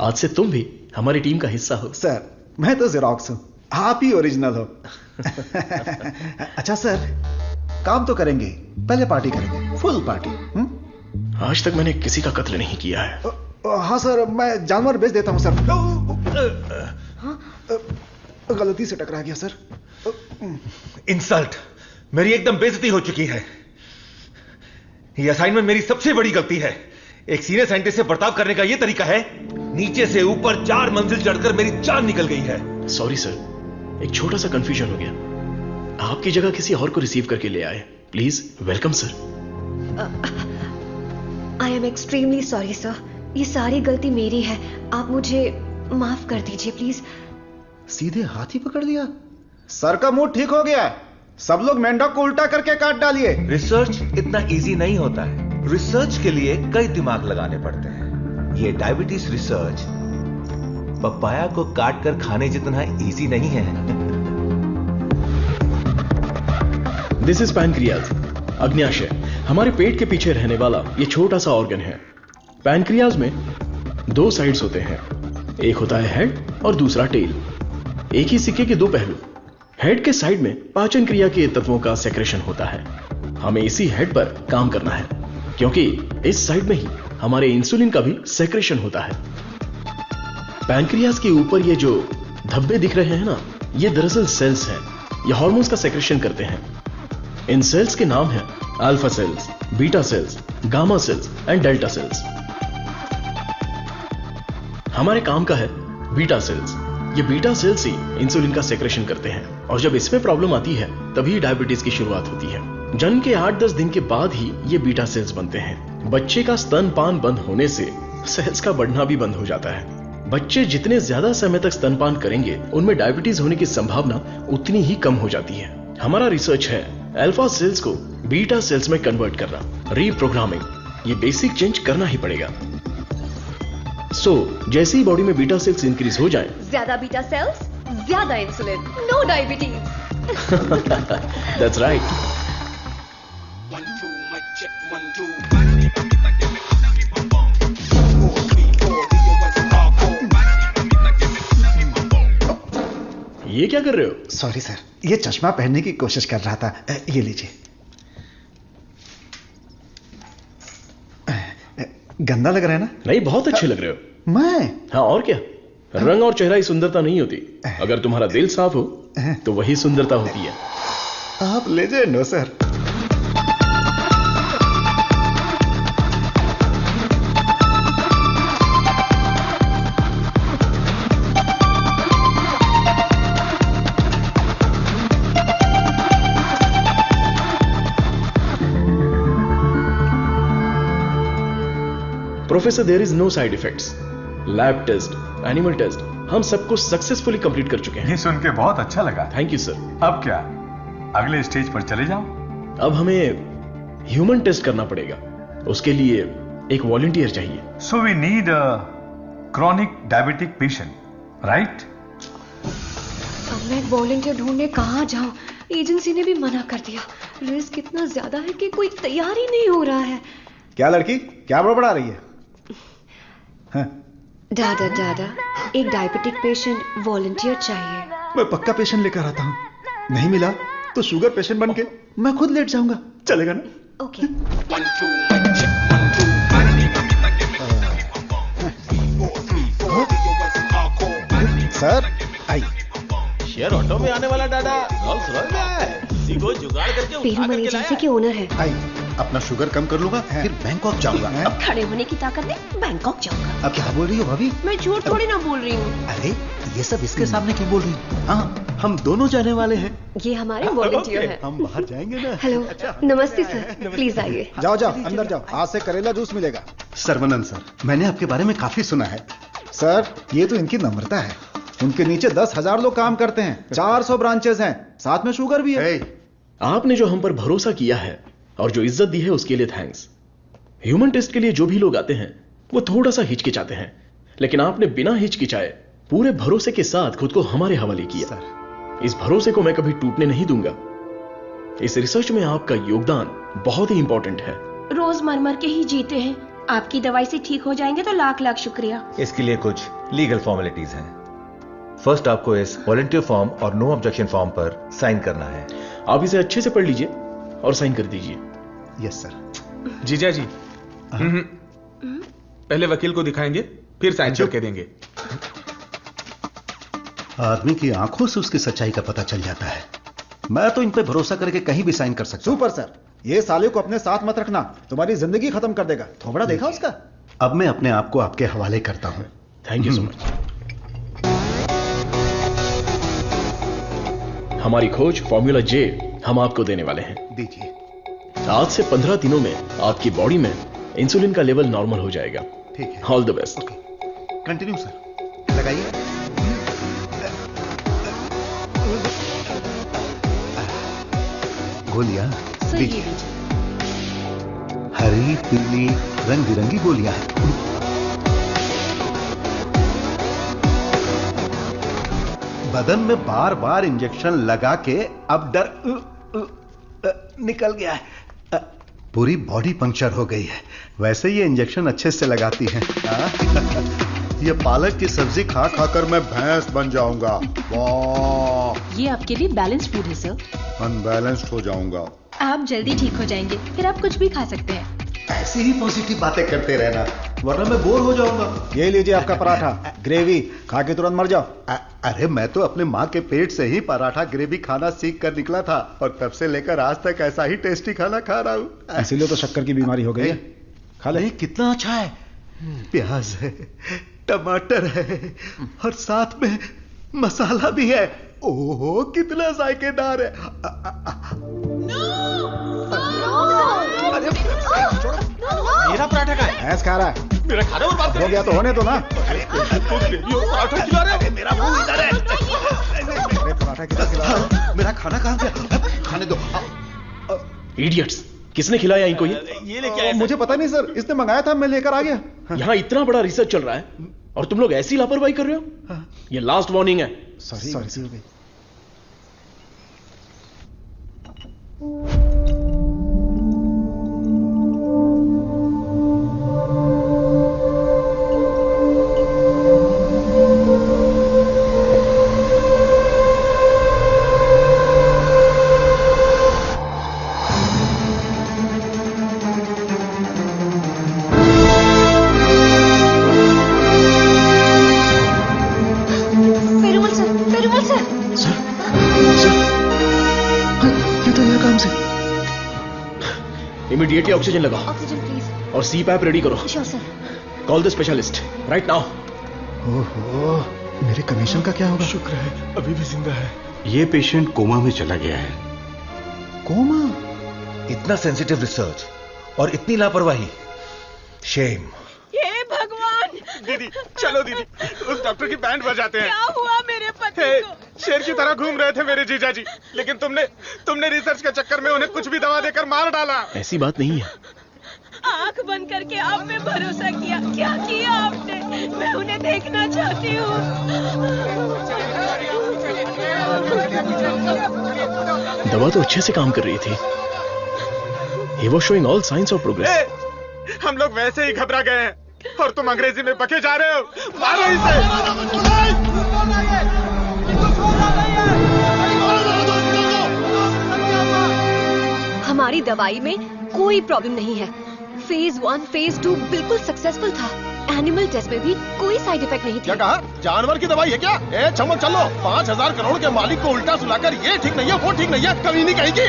आज से तुम भी हमारी टीम का हिस्सा हो। सर, मैं तो जेरोक्स हूं, आप ही ओरिजिनल हो। अच्छा सर, काम तो करेंगे, पहले पार्टी करेंगे, फुल पार्टी। आज तक मैंने किसी का कत्ल नहीं किया है। हाँ सर, मैं जानवर बेच देता हूं सर। गलती से टकरा गया सर। इंसल्ट, मेरी एकदम बेइज्जती हो चुकी है। ये असाइनमेंट मेरी सबसे बड़ी गलती है। एक सीनियर साइंटिस्ट से बर्ताव करने का यह तरीका है? नीचे से ऊपर 4 मंजिल चढ़कर मेरी जान निकल गई है। सॉरी सर, एक छोटा सा कंफ्यूजन हो गया। आपकी जगह किसी और को रिसीव करके ले आए। Please welcome sir. I am extremely sorry sir, ये सारी गलती मेरी है, आप मुझे माफ कर दीजिए प्लीज। सीधे हाथ ही पकड़ लिया। सर का मूड ठीक हो गया, सब लोग मेंढक को उल्टा करके काट डालिए। रिसर्च इतना इजी नहीं होता है, रिसर्च के लिए कई दिमाग लगाने पड़ते हैं। ये डायबिटीज रिसर्च पपाया को काट कर खाने जितना इजी नहीं है। दिस इज पैनक्रियाज, अग्न्याशय, हमारे पेट के पीछे रहने वाला ये छोटा सा ऑर्गन है। पैनक्रियाज में दो साइड्स होते हैं, एक होता है हेड और दूसरा टेल। एक ही सिक्के के दो पहलू। हेड के साइड में पाचन क्रिया के तत्वों का सेक्रेशन होता है। हमें इसी हेड पर काम करना है, क्योंकि इस साइड में ही हमारे इंसुलिन का भी सेक्रेशन होता है। पैनक्रियाज के ऊपर ये जो धब्बे दिख रहे हैं ना, ये दरअसल सेल्स हैं। ये हार्मोन्स का सेक्रेशन करते हैं। इन सेल्स के नाम हैं alpha cells, beta cells, gamma cells and delta cells. हमारे काम का है बीटा सेल्स। ये बीटा सेल्स ही इंसुलिन का सेक्रेशन करते हैं, और जब इसमें प्रॉब्लम आती है तभी डायबिटीज की शुरुआत होती है। जन्म के 8-10 दिन के बाद ही ये बीटा सेल्स बनते हैं। बच्चे का स्तनपान बंद होने से सेल्स का बढ़ना भी बंद हो जाता है। बच्चे जितने ज्यादा समय तक स्तनपान करेंगे, उनमें डायबिटीज होने की संभावना उतनी ही कम हो जाती है। हमारा रिसर्च है अल्फा सेल्स को बीटा सेल्स में कन्वर्ट करना, रीप्रोग्रामिंग। ये बेसिक चेंज करना ही पड़ेगा। जैसे ही बॉडी में बीटा सेल्स इंक्रीज हो जाएं, ज्यादा बीटा सेल्स, ज्यादा insulin, no diabetes. That's right. ये क्या कर रहे हो? सॉरी सर, ये चश्मा पहनने की कोशिश कर रहा था। ये लीजिए। गंदा लग रहा है ना? नहीं, बहुत अच्छे लग रहे हो। मैं? हाँ, और क्या। रंग और चेहरा ही सुंदरता नहीं होती, अगर तुम्हारा दिल साफ हो तो वही सुंदरता होती है। आप लेजेंड हो sir. Professor, there is no side effects. Lab test, animal test, हम सब कुछ सक्सेसफुली कंप्लीट कर चुके हैं। ये सुन के बहुत अच्छा लगा। Thank you sir. अब क्या, अगले स्टेज पर चले जाओ? अब हमें ह्यूमन टेस्ट करना पड़ेगा। उसके लिए एक वॉलंटियर चाहिए। So we need a chronic diabetic patient, right? अब मैं वॉलंटियर ढूंढने कहाँ जाऊं? एजेंसी ने भी मना कर दिया। रिस्क इतना ज्यादा है कि कोई तैयार ही नहीं हो रहा है। क्या लड़की, क्या बड़बड़ा रही है? दादा दादा, एक डायबिटिक पेशेंट वॉलंटियर चाहिए। मैं पक्का पेशेंट लेकर आता हूँ। नहीं मिला तो शुगर पेशेंट बन के मैं खुद लेट जाऊंगा। चलेगा ना? Okay. Sir I. Share auto में आने वाला डाडा रोल्स रॉयस में आया है। इसी को जुगाड़ करके पेरूमल एजेंसी के ओनर है। आई, अपना शुगर कम कर लूंगा, फिर बैंकॉक जाऊंगा। अब खड़े होने की ताकत नहीं, बैंकॉक जाऊंगा। अब क्या बोल रही हो भाभी? मैं झूठ थोड़ी ना बोल रही हूँ। अरे ये सब इसके सामने क्यों बोल रही हो? हाँ, हम दोनों जाने वाले हैं। ये हमारे वॉलंटियर हैं। हम बाहर जाएंगे ना। हेलो, नमस्ते सर, प्लीज आइए। जाओ जाओ, अंदर जाओ, आज से करेला जूस मिलेगा। सर्वनंद सर, मैंने आपके बारे में काफी सुना है। सर, ये तो इनकी नम्रता है। उनके नीचे 10,000 लोग काम करते हैं, 400 ब्रांचेस हैं, साथ में शुगर भी है। आपने जो हम पर भरोसा किया है और जो इज्जत दी है उसके लिए थैंक्स। ह्यूमन टेस्ट के लिए जो भी लोग आते हैं वो थोड़ा सा हिचकिचाते हैं, लेकिन आपने बिना हिचकिचाए पूरे भरोसे के साथ खुद को हमारे हवाले किया। इस भरोसे को मैं कभी टूटने नहीं दूंगा। इस रिसर्च में आपका योगदान बहुत ही इंपॉर्टेंट है। रोज मर मर के ही जीते हैं, आपकी दवाई से ठीक हो जाएंगे तो लाख लाख शुक्रिया। इसके लिए कुछ लीगल फॉर्मेलिटीज हैं। फर्स्ट आपको इस वॉलंटियर फॉर्म और नो ऑब्जेक्शन फॉर्म पर साइन करना है। आप इसे अच्छे से पढ़ लीजिए और साइन कर दीजिए। Yes sir. जीजा जी, पहले वकील को दिखाएंगे, फिर साइन करके देंगे। आदमी की आंखों से उसकी सच्चाई का पता चल जाता है। मैं तो इन पे भरोसा करके कहीं भी साइन कर सकता हूं। सुपर सर, ये साले को अपने साथ मत रखना, तुम्हारी जिंदगी खत्म कर देगा। थोबड़ा देखा उसका? अब मैं अपने आप को आपके हवाले करता हूं। Thank you so much. हमारी खोज फॉर्मूला जे हम आपको देने वाले हैं। दीजिए। आज से 15 दिनों में आपकी बॉडी में इंसुलिन का लेवल नॉर्मल हो जाएगा। ठीक है। All the best. Continue sir, लगाइए। गोलियां दीजिए। हरी पीली रंग बिरंगी गोलियां हैं। बदन में बार बार इंजेक्शन लगा के अब डर निकल गया है। पूरी बॉडी पंक्चर हो गई है। वैसे ये इंजेक्शन अच्छे से लगाती हैं। ये पालक की सब्जी खा खाकर मैं भैंस बन जाऊंगा। वाह! ये आपके लिए बैलेंस फूड है सर। अनबैलेंस्ड हो जाऊंगा। आप जल्दी ठीक हो जाएंगे, फिर आप कुछ भी खा सकते हैं। ऐसी ही पॉजिटिव बातें करते रहना, वरना मैं बोर हो जाऊंगा। ये लीजिए आपका पराठा, ग्रेवी खा के तुरंत मर जाओ। अरे मैं तो अपने माँ के पेट से ही पराठा ग्रेवी खाना सीख कर निकला था और तब से लेकर आज तक ऐसा ही टेस्टी खाना खा रहा हूँ। इसीलिए तो शक्कर की बीमारी हो गई है। खा ले। कितना अच्छा है। प्याज है, टमाटर है और साथ में मसाला भी है। ओहो कितना जायकेदार है। मेरा पराठा का है। भैंस खा रहा है। मेरा खाना और बात हो गया तो होने दो ना। पराठा खिला रहे हो। मेरा मुंह इधर है। पराठा किधर खिला रहा है? मेरा खाना कहाँ गया? खाने दो। इडियट्स, किसने खिलाया इनको ये? लेके आए। मुझे पता नहीं सर, इसने मंगाया था, मैं लेकर आ गया। यहाँ इतना बड़ा रिसर्च चल रहा है और तुम लोग ऐसी लापरवाही कर रहे हो? ये लास्ट वार्निंग है। सॉरी हो गई। इमीडिएटली ऑक्सीजन लगाओ। Oxygen please. और CPAP रेडी करो। Sure sir. Call the specialist right now. ओहो, मेरे कमीशन का क्या होगा? शुक्र है अभी भी जिंदा है। ये पेशेंट कोमा में चला गया है। कोमा? इतना सेंसिटिव रिसर्च और इतनी लापरवाही। शेम। हे भगवान! दीदी चलो दीदी, उस डॉक्टर की बैंड बजाते हैं। क्या हुआ मेरे पति को? शेर की तरह घूम रहे थे मेरे जीजा जी, लेकिन तुमने रिसर्च के चक्कर में उन्हें कुछ भी दवा देकर मार डाला। ऐसी बात नहीं है। आंख बंद करके आप पे भरोसा किया। क्या किया आपने? मैं उन्हें देखना चाहती हूँ। दवा तो अच्छे से काम कर रही थी। He was showing all signs of progress. हम लोग वैसे ही घबरा गए हैं और तुम अंग्रेजी में बके जा रहे हो। मारो इसे। हमारी दवाई में कोई प्रॉब्लम नहीं है। फेज 1, फेज 2 बिल्कुल सक्सेसफुल था। एनिमल टेस्ट में भी कोई साइड इफेक्ट नहीं क्या कहा? जानवर की दवाई है क्या? ए चमक चलो, 5000 करोड़ के मालिक को उल्टा सुलाकर ये ठीक नहीं है, वो ठीक नहीं है, कभी नहीं कहेगी।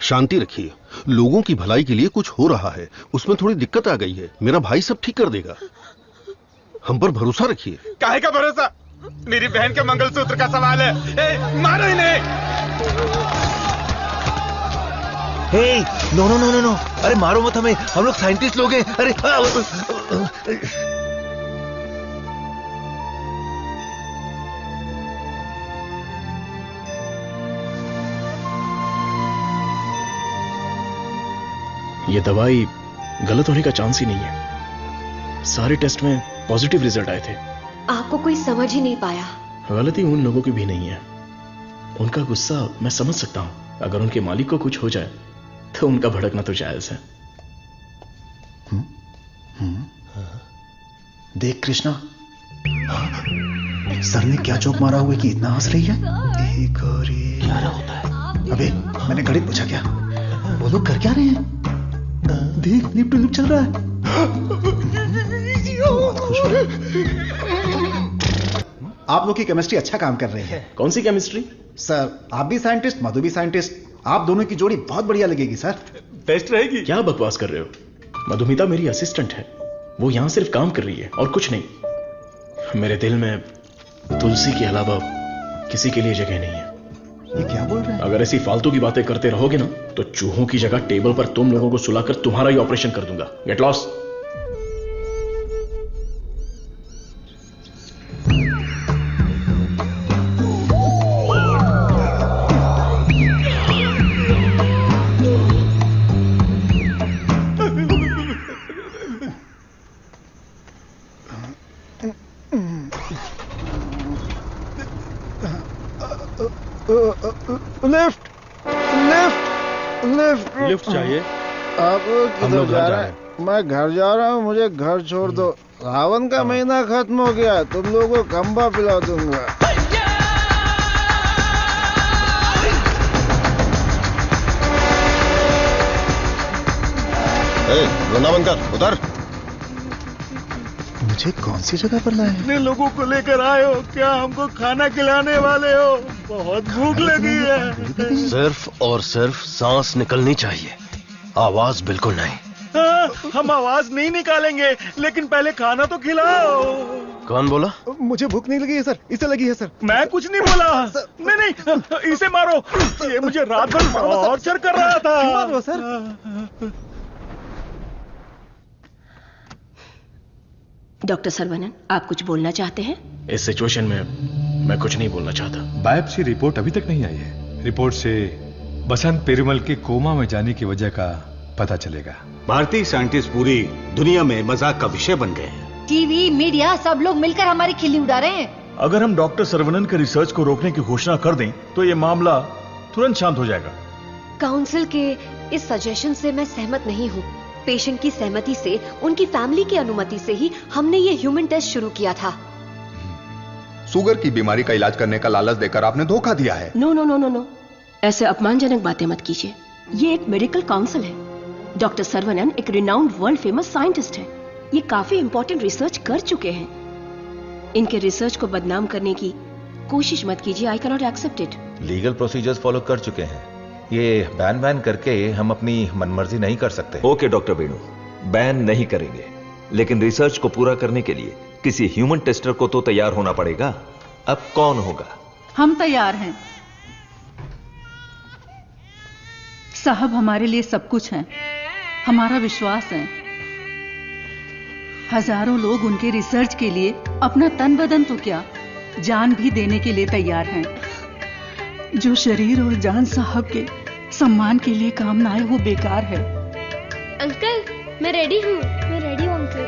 शांति रखिए। लोगों की भलाई के लिए कुछ हो रहा है, उसमें थोड़ी दिक्कत आ गई है। मेरा भाई सब ठीक कर देगा, हम पर भरोसा रखिए। काहे का भरोसा? मेरी बहन के मंगलसूत्र का सवाल है। मारो इन्हें। हे, नो। अरे मारो मत हमें, हम लोग साइंटिस्ट लोग हैं। अरे ये दवाई गलत होने का चांस ही नहीं है। सारे टेस्ट में पॉजिटिव रिजल्ट आए थे। आपको कोई समझ ही नहीं पाया। गलती उन लोगों की भी नहीं है। उनका गुस्सा मैं समझ सकता हूं। अगर उनके मालिक को कुछ हो जाए तो उनका भड़कना तो जायज है। देख कृष्णा, सर ने क्या चौक मारा हुआ कि इतना हंस रही है? एक और क्या होता है? अबे मैंने गणित पूछा क्या? वो लोग कर क्या रहे हैं? देख लिप टू लिप चल रहा है। आप लोग की केमिस्ट्री अच्छा काम कर रही है। कौन सी केमिस्ट्री? सर आप भी साइंटिस्ट, मधु भी साइंटिस्ट, आप दोनों की जोड़ी बहुत बढ़िया लगेगी सर। बेस्ट रहेगी। क्या बकवास कर रहे हो? मधुमिता मेरी असिस्टेंट है। वो यहां सिर्फ काम कर रही है और कुछ नहीं। मेरे दिल में तुलसी के अलावा किसी के लिए जगह नहीं है। ये क्या बोल रहे हैं? अगर ऐसी फालतू की बातें करते रहोगे ना तो चूहों की जगह टेबल पर तुम लोगों को सुलाकर तुम्हारा ही ऑपरेशन कर दूंगा। Get lost. Lift lift lift lift चाहिए? आप किधर जा रहे हैं? मैं घर जा रहा हूँ, मुझे घर छोड़ दो। सावन का महीना खत्म हो गया, तुम लोगों को खंबा पिला दूंगा। रोना बंद कर, उतर। मुझे कौन सी जगह पर लाए? कितने लोगों को लेकर आए हो? क्या हमको खाना खिलाने वाले हो? बहुत भूख लगी है। सिर्फ और सिर्फ सांस निकलनी चाहिए, आवाज बिल्कुल नहीं। हाँ, हम आवाज नहीं निकालेंगे, लेकिन पहले खाना तो खिलाओ। कौन बोला? मुझे भूख नहीं लगी है सर, इसे लगी है सर। मैं कुछ नहीं बोला। नहीं, इसे मारो। ये मुझे रात भर टॉर्चर कर रहा था। मारो सर। डॉक्टर सरवनन, आप कुछ बोलना चाहते हैं? इस सिचुएशन में मैं कुछ नहीं बोलना चाहता। बायोप्सी रिपोर्ट अभी तक नहीं आई है। रिपोर्ट से बसंत पेरुमल के कोमा में जाने की वजह का पता चलेगा। भारतीय साइंटिस्ट पूरी दुनिया में मजाक का विषय बन गए हैं। टीवी, मीडिया सब लोग मिलकर हमारी खिल्ली उड़ा रहे हैं। अगर हम डॉक्टर सरवनन के रिसर्च को रोकने की घोषणा कर दें तो ये मामला तुरंत शांत हो जाएगा। काउंसिल के इस सजेशन से मैं सहमत नहीं हूँ। पेशेंट की सहमति से, उनकी फैमिली की अनुमति से ही हमने ये ह्यूमन टेस्ट शुरू किया था। शुगर की बीमारी का इलाज करने का लालच देकर आपने धोखा दिया है। No no no no no, ऐसे अपमानजनक बातें मत कीजिए। ये एक मेडिकल काउंसिल है। डॉक्टर सरवनन एक रिनाउंड वर्ल्ड फेमस साइंटिस्ट है। ये काफी इंपॉर्टेंट रिसर्च कर चुके हैं। इनके रिसर्च को बदनाम करने की कोशिश मत कीजिए। I cannot accept it. Legal procedures follow कर चुके हैं। ये बैन करके हम अपनी मनमर्जी नहीं कर सकते। ओके डॉक्टर वेणु, बैन नहीं करेंगे, लेकिन रिसर्च को पूरा करने के लिए किसी ह्यूमन टेस्टर को तो तैयार होना पड़ेगा। अब कौन होगा? हम तैयार हैं साहब, हमारे लिए सब कुछ है। हमारा विश्वास है। हजारों लोग उनके रिसर्च के लिए अपना तन बदन तो क्या, जान भी देने के लिए तैयार हैं। जो शरीर और जान साहब के सम्मान के लिए काम ना आए वो बेकार है। अंकल, मैं रेडी हूँ। मैं रेडी हूँ अंकल।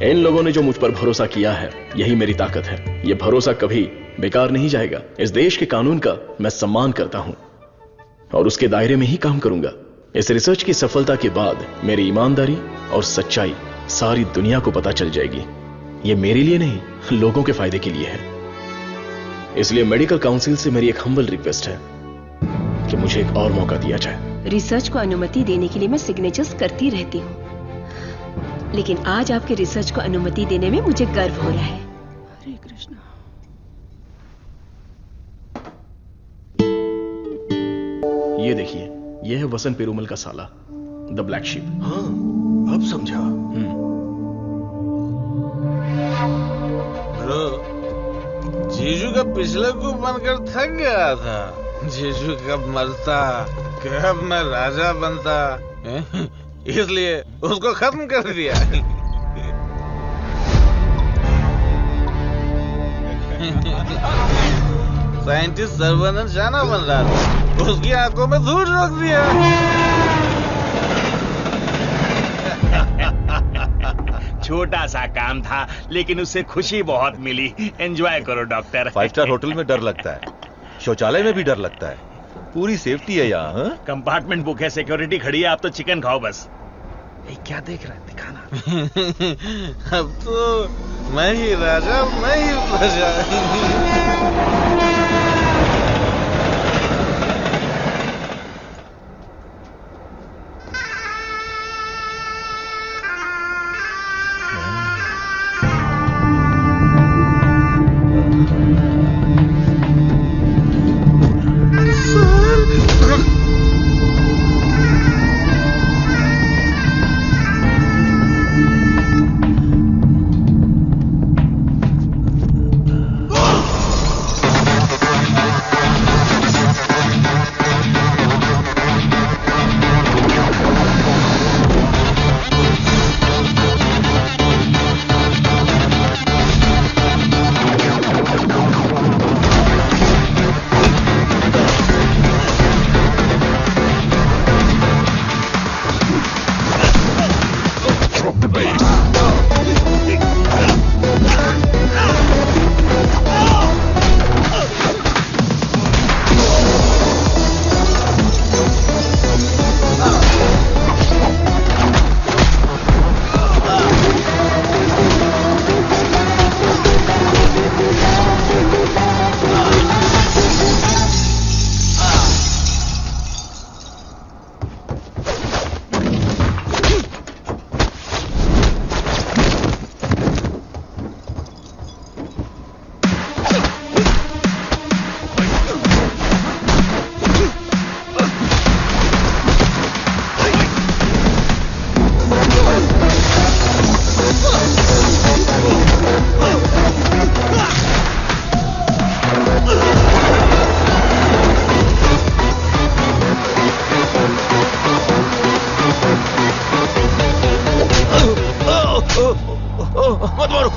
इन लोगों ने जो मुझ पर भरोसा किया है, यही मेरी ताकत है। ये भरोसा कभी बेकार नहीं जाएगा। इस देश के कानून का मैं सम्मान करता हूं और उसके दायरे में ही काम करूंगा। इस रिसर्च की सफलता के बाद मेरी ईमानदारी और सच्चाई सारी दुनिया को पता चल जाएगी। ये मेरे लिए नहीं, लोगों के फायदे के लिए है। इसलिए मेडिकल काउंसिल से मेरी एक हम्बल रिक्वेस्ट है कि मुझे एक और मौका दिया जाए। रिसर्च को अनुमति देने के लिए मैं सिग्नेचर्स करती रहती हूँ, लेकिन आज आपके रिसर्च को अनुमति देने में मुझे गर्व हो रहा है। हरे कृष्णा। ये देखिए, ये है वसंत पेरुमल का साला, द ब्लैक शीप। हाँ, अब समझा। जीजू का पिछले को बनकर थक गया था। जीजू कब मरता, कब मैं राजा बनता, इसलिए उसको खत्म कर दिया। साइंटिस्ट सर्वनन शाना बन रहा था, उसकी आंखों में धूल रोक दिया। छोटा सा काम था, लेकिन उससे खुशी बहुत मिली। एंजॉय करो डॉक्टर। 5 स्टार होटल में डर लगता है, शौचालय में भी डर लगता है। पूरी सेफ्टी है यहाँ। कंपार्टमेंट बुक है, सिक्योरिटी खड़ी है, आप तो चिकन खाओ बस। क्या देख रहा है, दिखाना। अब तो मैं ही राजा, मैं ही प्रजा।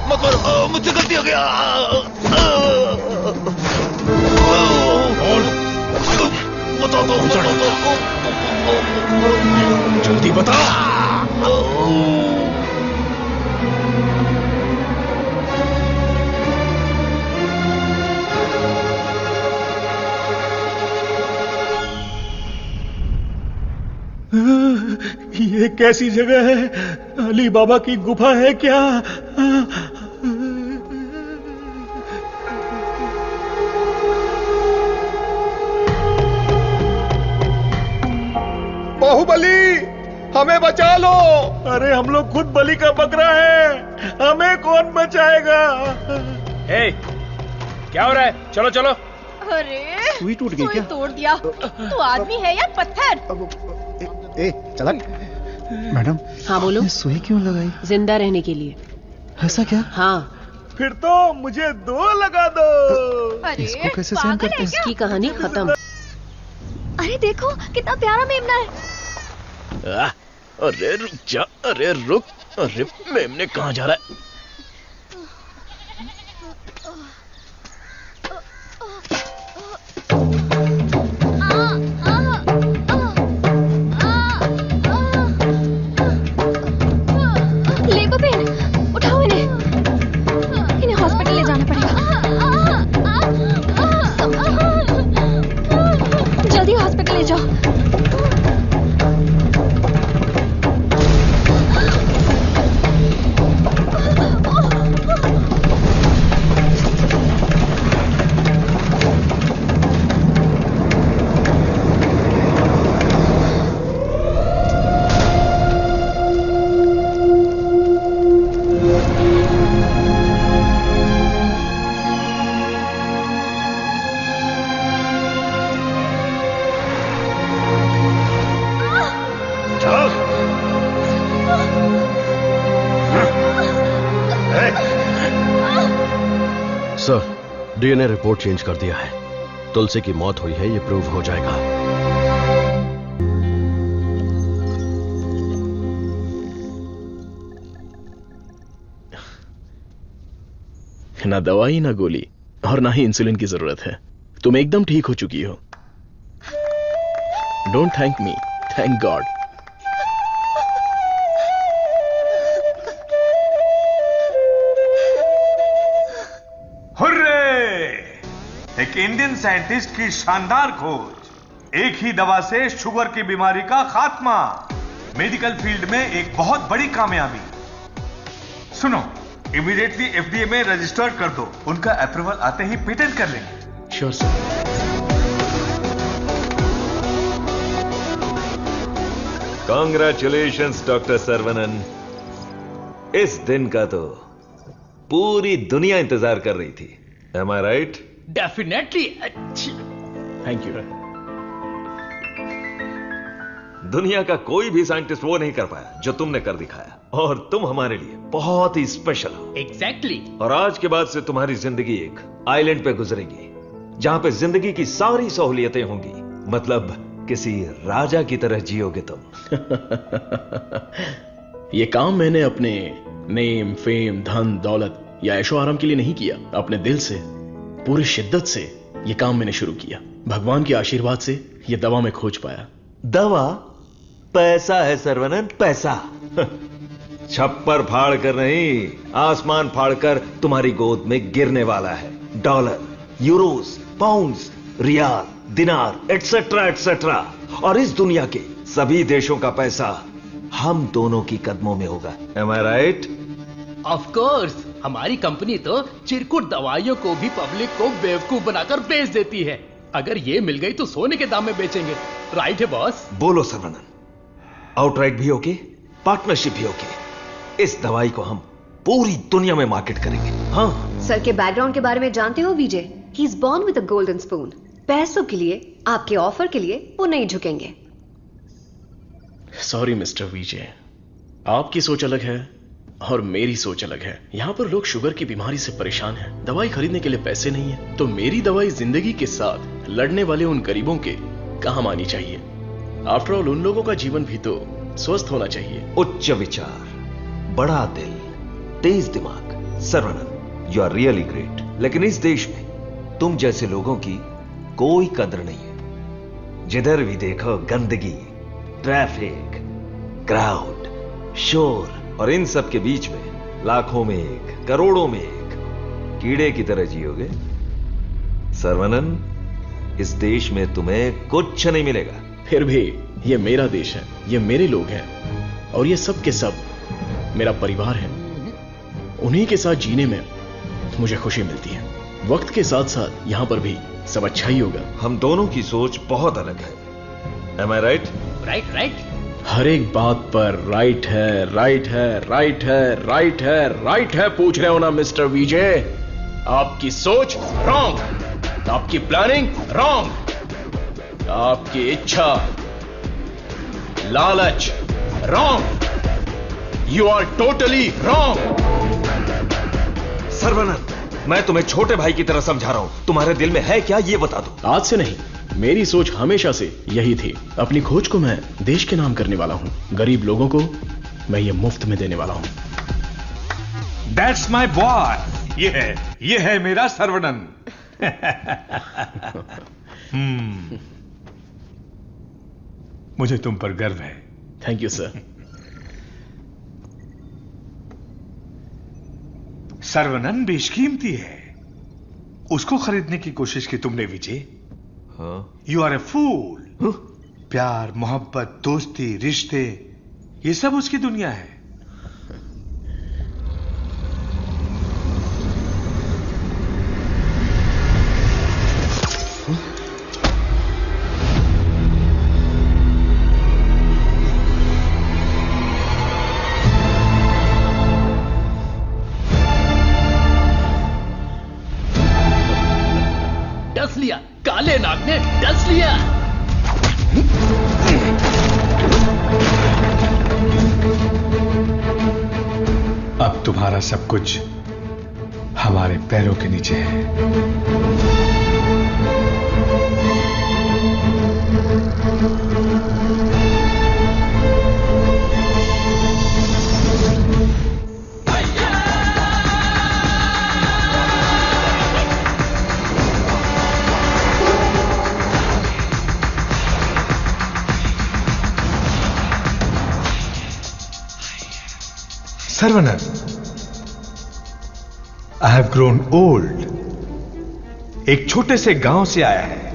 मत मारो, मुझसे गलती हो गया। बता दो, जल्दी बता। ये कैसी जगह है? अली बाबा की गुफा है क्या? बाहुबली, हमें बचा लो। अरे हम लोग खुद बलि का बकरा है, हमें कौन बचाएगा? क्या हो रहा है? चलो चलो। अरे सुई टूट गई क्या? तोड़ दिया। तू आदमी है या पत्थर? ए चला। मैडम। हाँ बोलो। सुई क्यों लगाई? जिंदा रहने के लिए। ऐसा क्या? हाँ। फिर तो मुझे 2 लगा दो। अरे इसको कैसे सहन करते हैं? इसकी कहानी खत्म। अरे देखो कितना प्यारा मेमना है। अरे रुक जा, अरे रुक, अरे मेमने कहाँ जा रहा है? उठाओ इन्हें, इन्हें हॉस्पिटल ले जाना पड़ेगा। जल्दी हॉस्पिटल ले जाओ। सर, डीएनए रिपोर्ट चेंज कर दिया है। तुलसी की मौत हुई है, ये प्रूव हो जाएगा। ना दवाई ना गोली और ना ही इंसुलिन की जरूरत है। तुम एकदम ठीक हो चुकी हो। Don't thank me, thank God. एक इंडियन साइंटिस्ट की शानदार खोज, एक ही दवा से शुगर की बीमारी का खात्मा, मेडिकल फील्ड में एक बहुत बड़ी कामयाबी। सुनो, इमीडिएटली एफडीए में रजिस्टर्ड कर दो, उनका अप्रूवल आते ही पेटेंट कर लेंगे। Sure sir. Congratulations doctor Saravanan. इस दिन का तो पूरी दुनिया इंतजार कर रही थी। Am I right? Definitely. Thank you. दुनिया का कोई भी साइंटिस्ट वो नहीं कर पाया जो तुमने कर दिखाया, और तुम हमारे लिए बहुत ही स्पेशल हो। एग्जैक्टली। और आज के बाद से तुम्हारी जिंदगी एक आइलैंड पे गुजरेगी, जहां पे जिंदगी की सारी सहूलियतें होंगी। मतलब किसी राजा की तरह जियोगे तुम। ये काम मैंने अपने नेम, फेम, धन, दौलत या ऐशो आराम के लिए नहीं किया। अपने दिल से, पूरी शिद्दत से ये काम मैंने शुरू किया। भगवान के आशीर्वाद से ये दवा मैं खोज पाया। दवा? पैसा है सर्वनन, पैसा। छप्पर फाड़ कर नहीं, आसमान फाड़कर तुम्हारी गोद में गिरने वाला है। डॉलर, यूरोस, पाउंड्स, रियाल, दिनार, एटसेट्रा एटसेट्रा। और इस दुनिया के सभी देशों का पैसा हम दोनों की कदमों में होगा। Am I right? Of course, हमारी कंपनी तो चिरकुट दवाइयों को भी पब्लिक को बेवकूफ बनाकर बेच देती है। अगर ये मिल गई तो सोने के दाम में बेचेंगे। राइट है बॉस? बोलो सर्वनन, आउटराइट भी ओके, पार्टनरशिप भी ओके। इस दवाई को हम पूरी दुनिया में मार्केट करेंगे। हाँ। सर के बैकग्राउंड के बारे में जानते हो Vijay? He is born with a golden spoon. पैसों के लिए, आपके ऑफर के लिए वो नहीं झुकेंगे। सॉरी मिस्टर विजय, आपकी सोच अलग है और मेरी सोच अलग है। यहां पर लोग शुगर की बीमारी से परेशान हैं, दवाई खरीदने के लिए पैसे नहीं है, तो मेरी दवाई जिंदगी के साथ लड़ने वाले उन गरीबों के काम आनी चाहिए। आफ्टर ऑल उन लोगों का जीवन भी तो स्वस्थ होना चाहिए। उच्च विचार, बड़ा दिल, तेज दिमाग, Saravanan, you are really great, लेकिन इस देश में तुम जैसे लोगों की कोई कदर नहीं है। जिधर भी देखो गंदगी, ट्रैफिक, क्राउड, शोर, और इन सब के बीच में लाखों में एक, करोड़ों में एक कीड़े की तरह जियोगे। सर्वनन, इस देश में तुम्हें कुछ नहीं मिलेगा। फिर भी ये मेरा देश है, ये मेरे लोग हैं, और ये सब के सब मेरा परिवार है। उन्हीं के साथ जीने में मुझे खुशी मिलती है। वक्त के साथ साथ यहां पर भी सब अच्छा ही होगा। हम दोनों की सोच बहुत अलग है। Am I right? Right right. हर एक बात पर राइट है, राइट है, राइट है, राइट है, राइट है पूछ रहे हो ना मिस्टर विजय? आपकी सोच रॉन्ग, आपकी प्लानिंग रॉन्ग, आपकी इच्छा, लालच wrong, you are totally wrong. Saravanan, मैं तुम्हें छोटे भाई की तरह समझा रहा हूं, तुम्हारे दिल में है क्या ये बता दो। आज से नहीं, मेरी सोच हमेशा से यही थी। अपनी खोज को मैं देश के नाम करने वाला हूं, गरीब लोगों को मैं ये मुफ्त में देने वाला हूं। दैट्स माय बॉय, ये है मेरा सर्वनन। मुझे तुम पर गर्व है। Thank you sir. सर्वनन बेशकीमती है, उसको खरीदने की कोशिश की तुमने विजय। यू आर ए फूल। प्यार, मोहब्बत, दोस्ती, रिश्ते, ये सब उसकी दुनिया है। डस लिया, काले नाग ने डस लिया। अब तुम्हारा सब कुछ हमारे पैरों के नीचे है। Saravanan, I have grown old. एक छोटे से गांव से आया है,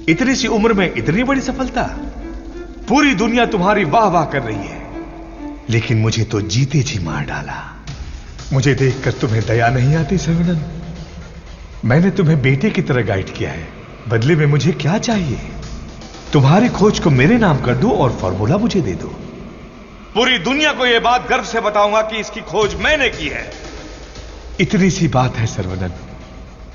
इतनी सी उम्र में इतनी बड़ी सफलता। पूरी दुनिया तुम्हारी वाह वाह कर रही है, लेकिन मुझे तो जीते जी मार डाला। मुझे देखकर तुम्हें दया नहीं आती सर्वनन? मैंने तुम्हें बेटे की तरह गाइड किया है, बदले में मुझे क्या चाहिए? तुम्हारी खोज को मेरे नाम कर दो और फॉर्मूला मुझे दे दो। पूरी दुनिया को यह बात गर्व से बताऊंगा कि इसकी खोज मैंने की है। इतनी सी बात है सर्वनन।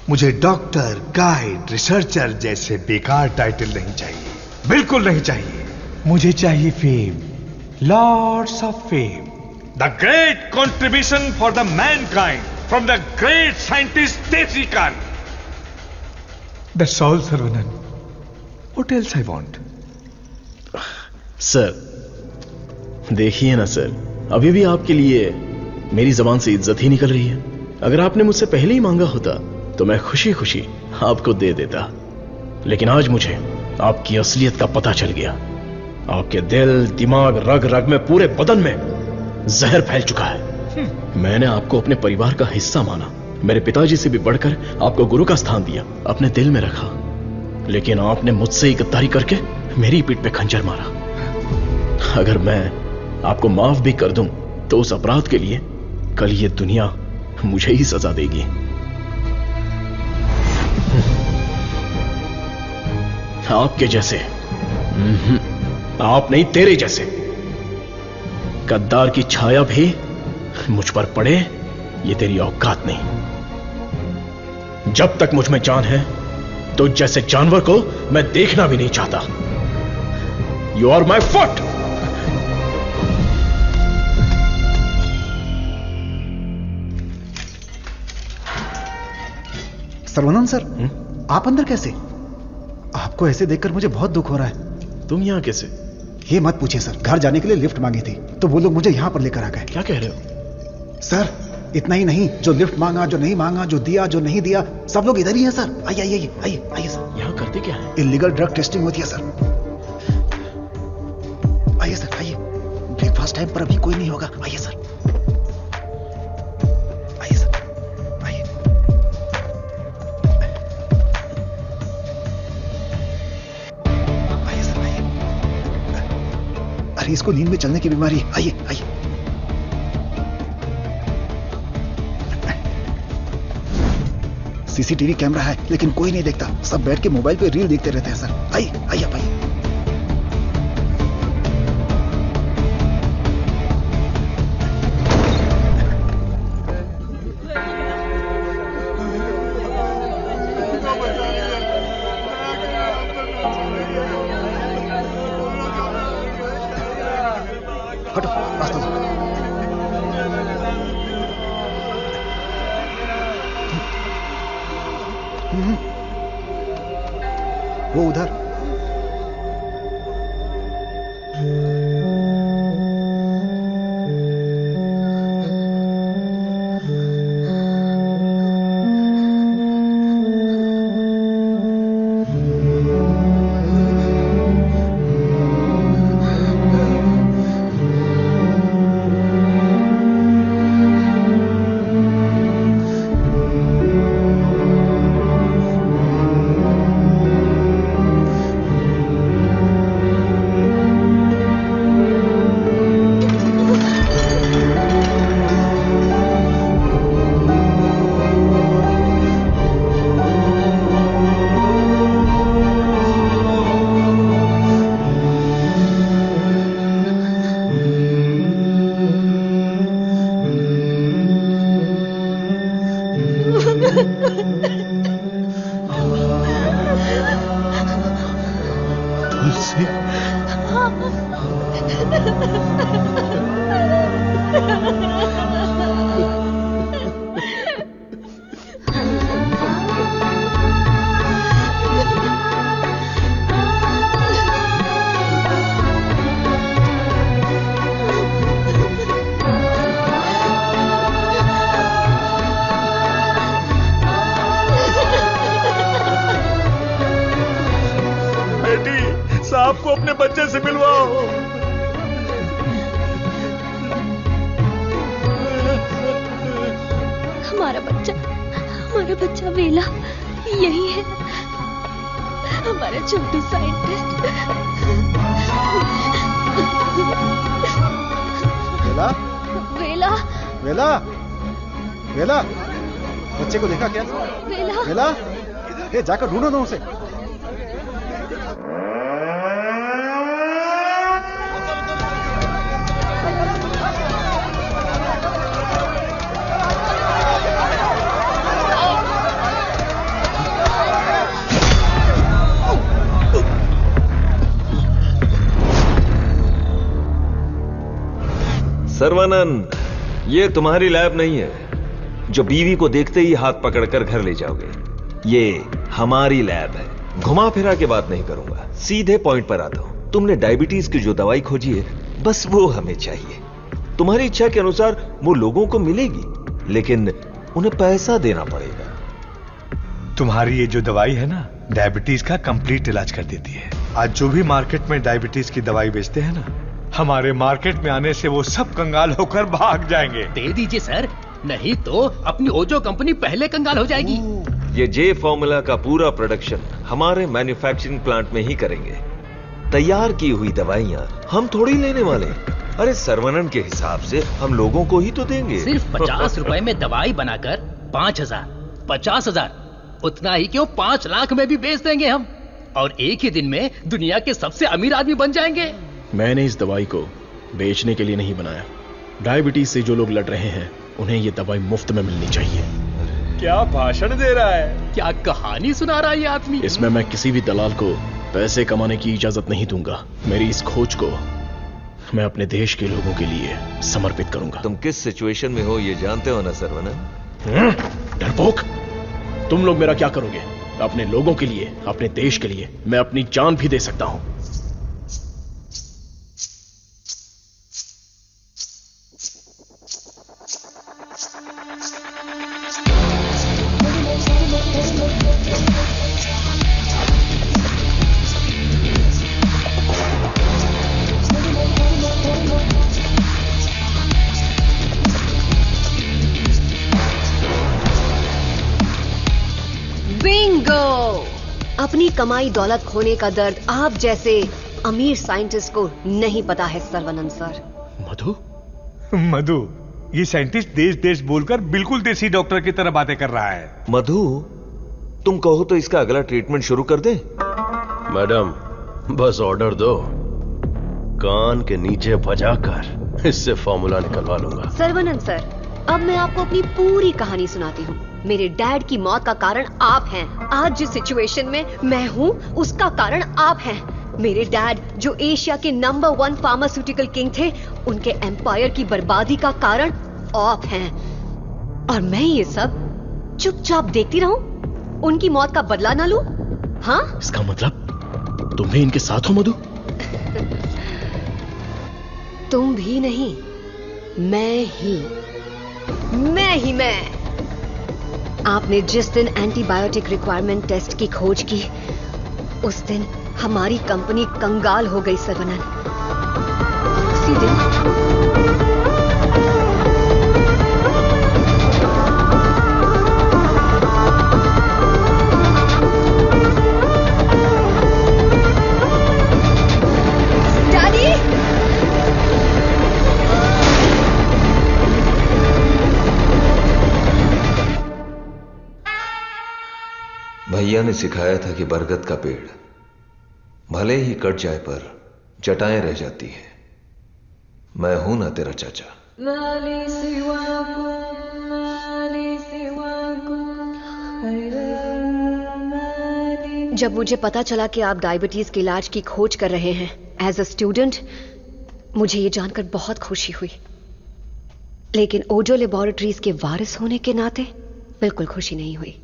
मुझे डॉक्टर, गाइड, रिसर्चर जैसे बेकार टाइटल नहीं चाहिए, बिल्कुल नहीं चाहिए। मुझे चाहिए fame, lords of fame, the great contribution for the mankind from the great scientist देसी कान। That's all Saravanan, what else I want? Sir देखिए ना सर, अभी भी आपके लिए मेरी जबान से इज्जत ही निकल रही है। अगर आपने मुझसे पहले ही मांगा होता तो मैं खुशी खुशी आपको दे देता, लेकिन आज मुझे आपकी असलियत का पता चल गया। आपके दिल, दिमाग, रग रग में, पूरे बदन में जहर फैल चुका है। मैंने आपको अपने परिवार का हिस्सा माना, मेरे पिताजी से भी बढ़कर आपको गुरु का स्थान दिया, अपने दिल में रखा, लेकिन आपने मुझसे ही गद्दारी करके मेरी पीठ पे खंजर मारा। अगर मैं आपको माफ भी कर दूं तो उस अपराध के लिए कल ये दुनिया मुझे ही सजा देगी। आपके जैसे, आप नहीं, तेरे जैसे गद्दार की छाया भी मुझ पर पड़े, ये तेरी औकात नहीं। जब तक मुझ में जान है तो जैसे जानवर को मैं देखना भी नहीं चाहता। You are my foot. Saravanan sir, आप अंदर कैसे? आपको ऐसे देखकर मुझे बहुत दुख हो रहा है। तुम यहां कैसे? ये मत पूछिए सर, घर जाने के लिए लिफ्ट मांगी थी तो वो लोग मुझे यहां पर लेकर आ गए। क्या कह रहे हो? सर, इतना ही नहीं, जो लिफ्ट मांगा, जो नहीं मांगा, जो दिया, जो नहीं दिया, सब लोग इधर ही हैं सर। आइए आइए आइए आइए सर। यहाँ करते क्या है? इलीगल ड्रग टेस्टिंग होती है सर। आइए सर आइए। ब्रेकफास्ट टाइम पर अभी कोई नहीं होगा। आइए सर आइए सर आइए। आइए सर आइए। अरे इसको नींद में चलने की बीमारी है। आइए आइए। सीसीटीवी कैमरा है लेकिन कोई नहीं देखता, सब बैठ के मोबाइल पे रील देखते रहते हैं सर। आइए आइए आप आइए। हटो रास्ता दो। वो उधर। साहब को अपने बच्चे से मिलवाओ। हमारा बच्चा वेला यही है, हमारा छोटू साइंटिस्ट। वेला वेला वेला वेला, बच्चे को देखा क्या? वेला वेला, ये जाकर ढूंढो ना उसे। सर्वानंद, ये तुम्हारी लैब नहीं है जो बीवी को देखते ही हाथ पकड़कर घर ले जाओगे। ये हमारी लैब है। घुमा फिरा के बात नहीं करूंगा, सीधे पॉइंट पर आता हूं। तुमने डायबिटीज की जो दवाई खोजी है, बस वो हमें चाहिए। तुम्हारी इच्छा के अनुसार वो लोगों को मिलेगी, लेकिन उन्हें पैसा देना पड़ेगा। तुम्हारी ये जो दवाई है ना, डायबिटीज का कंप्लीट इलाज कर देती है। आज जो भी मार्केट में डायबिटीज की दवाई बेचते हैं ना, हमारे मार्केट में आने से वो सब कंगाल होकर भाग जाएंगे। दे दीजिए सर, नहीं तो अपनी ओजो कंपनी पहले कंगाल हो जाएगी। ये जे फॉर्मूला का पूरा प्रोडक्शन हमारे मैन्युफैक्चरिंग प्लांट में ही करेंगे। तैयार की हुई दवाइयां हम थोड़ी लेने वाले। अरे सर्वनन के हिसाब से हम लोगों को ही तो देंगे। सिर्फ 50 रुपए में दवाई बनाकर 5,000, 50,000, उतना ही क्यों 5 लाख में भी बेच देंगे हम, और एक ही दिन में दुनिया के सबसे अमीर आदमी बन जाएंगे। मैंने इस दवाई को बेचने के लिए नहीं बनाया। डायबिटीज से जो लोग लड़ रहे हैं, उन्हें ये दवाई मुफ्त में मिलनी चाहिए। क्या भाषण दे रहा है, क्या कहानी सुना रहा है ये आदमी। इसमें मैं किसी भी दलाल को पैसे कमाने की इजाजत नहीं दूंगा। मेरी इस खोज को मैं अपने देश के लोगों के लिए समर्पित करूंगा। तुम किस सिचुएशन में हो ये जानते हो ना सर्वनन? डरपोक, तुम लोग मेरा क्या करोगे? अपने लोगों के लिए, अपने देश के लिए मैं अपनी जान भी दे सकता हूं। अपनी कमाई दौलत खोने का दर्द आप जैसे अमीर साइंटिस्ट को नहीं पता है सर्वनंद सर। मधु, मधु, ये साइंटिस्ट देश देश बोलकर बिल्कुल देसी डॉक्टर की तरह बातें कर रहा है। मधु, तुम कहो तो इसका अगला ट्रीटमेंट शुरू कर दे। मैडम, बस ऑर्डर दो, कान के नीचे बजाकर इससे फॉर्मूला निकलवा लूंगा। सर्वनंद सर, अब मैं आपको अपनी पूरी कहानी सुनाती हूँ। मेरे डैड की मौत का कारण आप हैं। आज जिस सिचुएशन में मैं हूँ उसका कारण आप हैं। मेरे डैड जो एशिया के नंबर 1 फार्मास्यूटिकल किंग थे, उनके एम्पायर की बर्बादी का कारण आप हैं। और मैं ये सब चुपचाप देखती रहूं? उनकी मौत का बदला ना लूं? हाँ? इसका मतलब तुम भी इनके साथ हो मधु? तुम भी नहीं, मैं ही। आपने जिस दिन एंटीबायोटिक रिक्वायरमेंट टेस्ट की खोज की, उस दिन हमारी कंपनी कंगाल हो गई सर्वनंद। उसी दिन भैया ने सिखाया था कि बरगद का पेड़ भले ही कट जाए पर जटाएं रह जाती हैं। मैं हूं ना तेरा चाचा। जब मुझे पता चला कि आप डायबिटीज के इलाज की खोज कर रहे हैं एज अ स्टूडेंट, मुझे ये जानकर बहुत खुशी हुई। लेकिन ओजो लेबोरेटरीज के वारिस होने के नाते बिल्कुल खुशी नहीं हुई।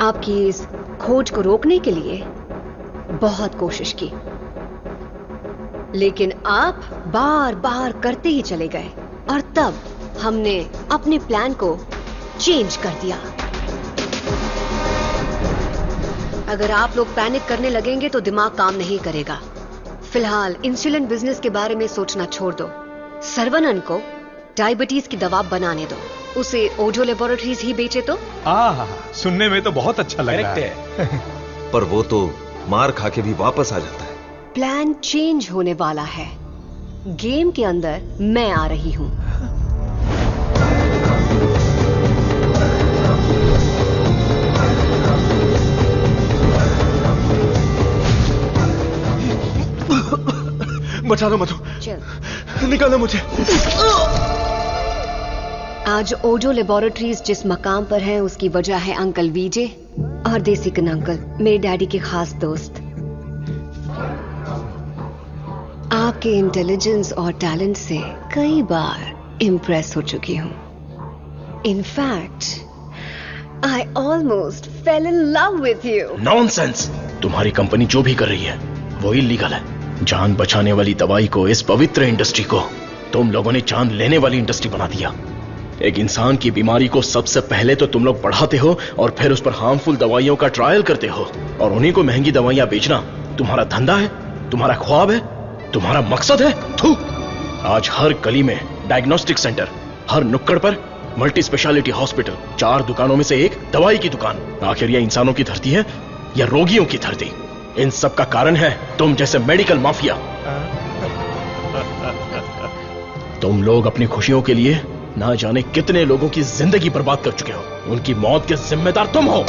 आपकी इस खोज को रोकने के लिए बहुत कोशिश की, लेकिन आप बार बार करते ही चले गए। और तब हमने अपने प्लान को चेंज कर दिया। अगर आप लोग पैनिक करने लगेंगे तो दिमाग काम नहीं करेगा। फिलहाल इंसुलिन बिजनेस के बारे में सोचना छोड़ दो। सर्वनंद को डायबिटीज की दवा बनाने दो, उसे ओजो लेबोरेटरीज ही बेचे तो। सुनने में तो बहुत अच्छा लग रहा है। पर वो तो मार खा के भी वापस आ जाता है। प्लान चेंज होने वाला है। गेम के अंदर मैं आ रही हूं। बचा लो मधु, चल निकालो मुझे। आज ओजो लेबोरेटरीज जिस मकाम पर है उसकी वजह है अंकल वीजे और देसिकन अंकल, मेरे डैडी के खास दोस्त। आपके इंटेलिजेंस और टैलेंट से कई बार इम्प्रेस हो चुकी हूं। In fact I almost fail in love with you. Nonsense! तुम्हारी कंपनी जो भी कर रही है वो इलीगल है। जान बचाने वाली दवाई को, इस पवित्र इंडस्ट्री को तुम लोगों ने जान लेने वाली इंडस्ट्री बना दिया। एक इंसान की बीमारी को सबसे पहले तो तुम लोग बढ़ाते हो और फिर उस पर हार्मफुल दवाइयों का ट्रायल करते हो, और उन्हीं को महंगी दवाइयां बेचना तुम्हारा धंधा है, तुम्हारा ख्वाब है, तुम्हारा मकसद है। थू! आज हर गली में डायग्नोस्टिक सेंटर, हर नुक्कड़ पर मल्टी स्पेशलिटी हॉस्पिटल, 4 दुकानों में से एक दवाई की दुकान। आखिर यह इंसानों की धरती है या रोगियों की धरती? इन सब का कारण है तुम जैसे मेडिकल माफिया। तुम लोग अपनी खुशियों के लिए ना जाने कितने लोगों की जिंदगी बर्बाद कर चुके हो। उनकी मौत के जिम्मेदार तुम हो।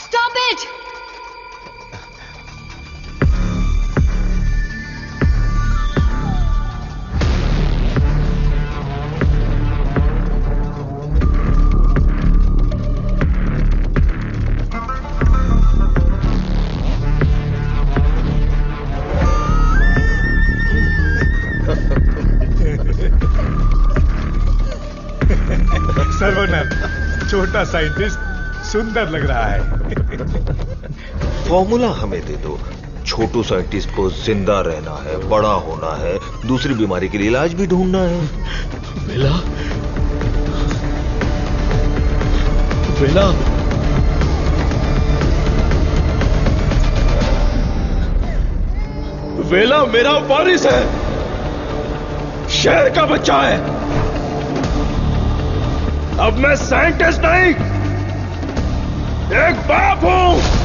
Stop it! सर्वनंद, छोटा साइंटिस्ट सुंदर लग रहा है। फॉर्मूला हमें दे दो। छोटू साइंटिस्ट को जिंदा रहना है, बड़ा होना है, दूसरी बीमारी के लिए इलाज भी ढूंढना है। वेला, वेला, वेला मेरा वारिस है। शेर का बच्चा है। अब मैं साइंटिस्ट नहीं, एक बाप हूं।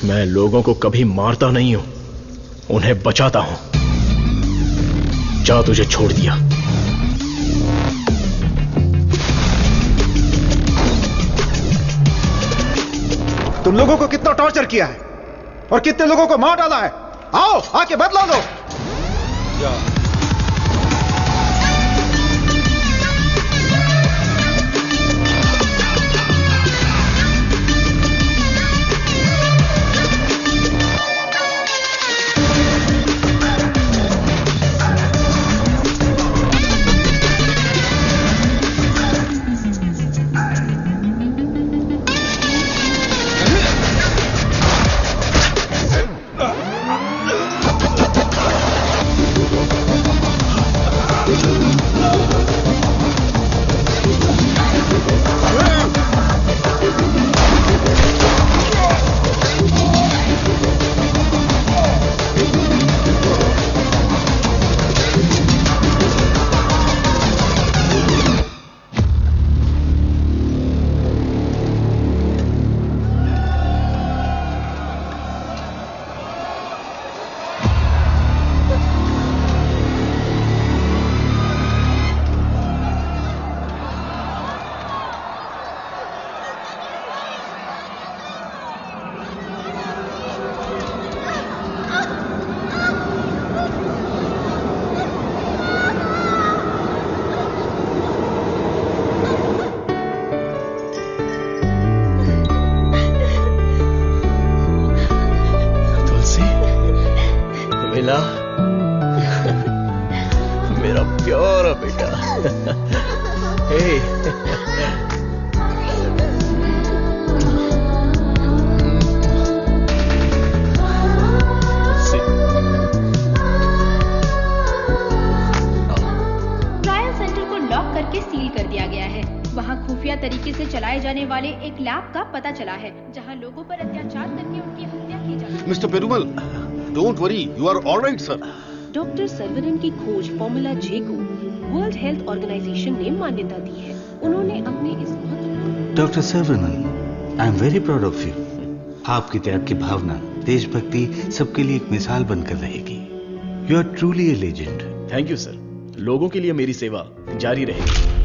मैं लोगों को कभी मारता नहीं हूं, उन्हें बचाता हूं। जा, तुझे छोड़ दिया। तुम लोगों को कितना टॉर्चर किया है और कितने लोगों को मार डाला है। आओ आके बदला लो। मेरा प्यारा बेटा। ट्रायल सेंटर को लॉक करके सील कर दिया गया है। वहाँ खुफिया तरीके से चलाए जाने वाले एक लैब का पता चला है जहाँ लोगों पर अत्याचार करके उनकी हत्या की जाती है। Mister Perumal, don't worry, you are alright sir. Doctor Saravanan की खोज फॉर्मूला जे को वर्ल्ड हेल्थ ऑर्गेनाइजेशन ने मान्यता दी है। उन्होंने अपने इस महत्वपूर्ण doctor Saravanan, I am very proud of you. आपकी त्याग की भावना, देशभक्ति सबके लिए एक मिसाल बनकर रहेगी। You are truly a legend. Thank you sir. लोगों के लिए मेरी सेवा जारी रहेगी।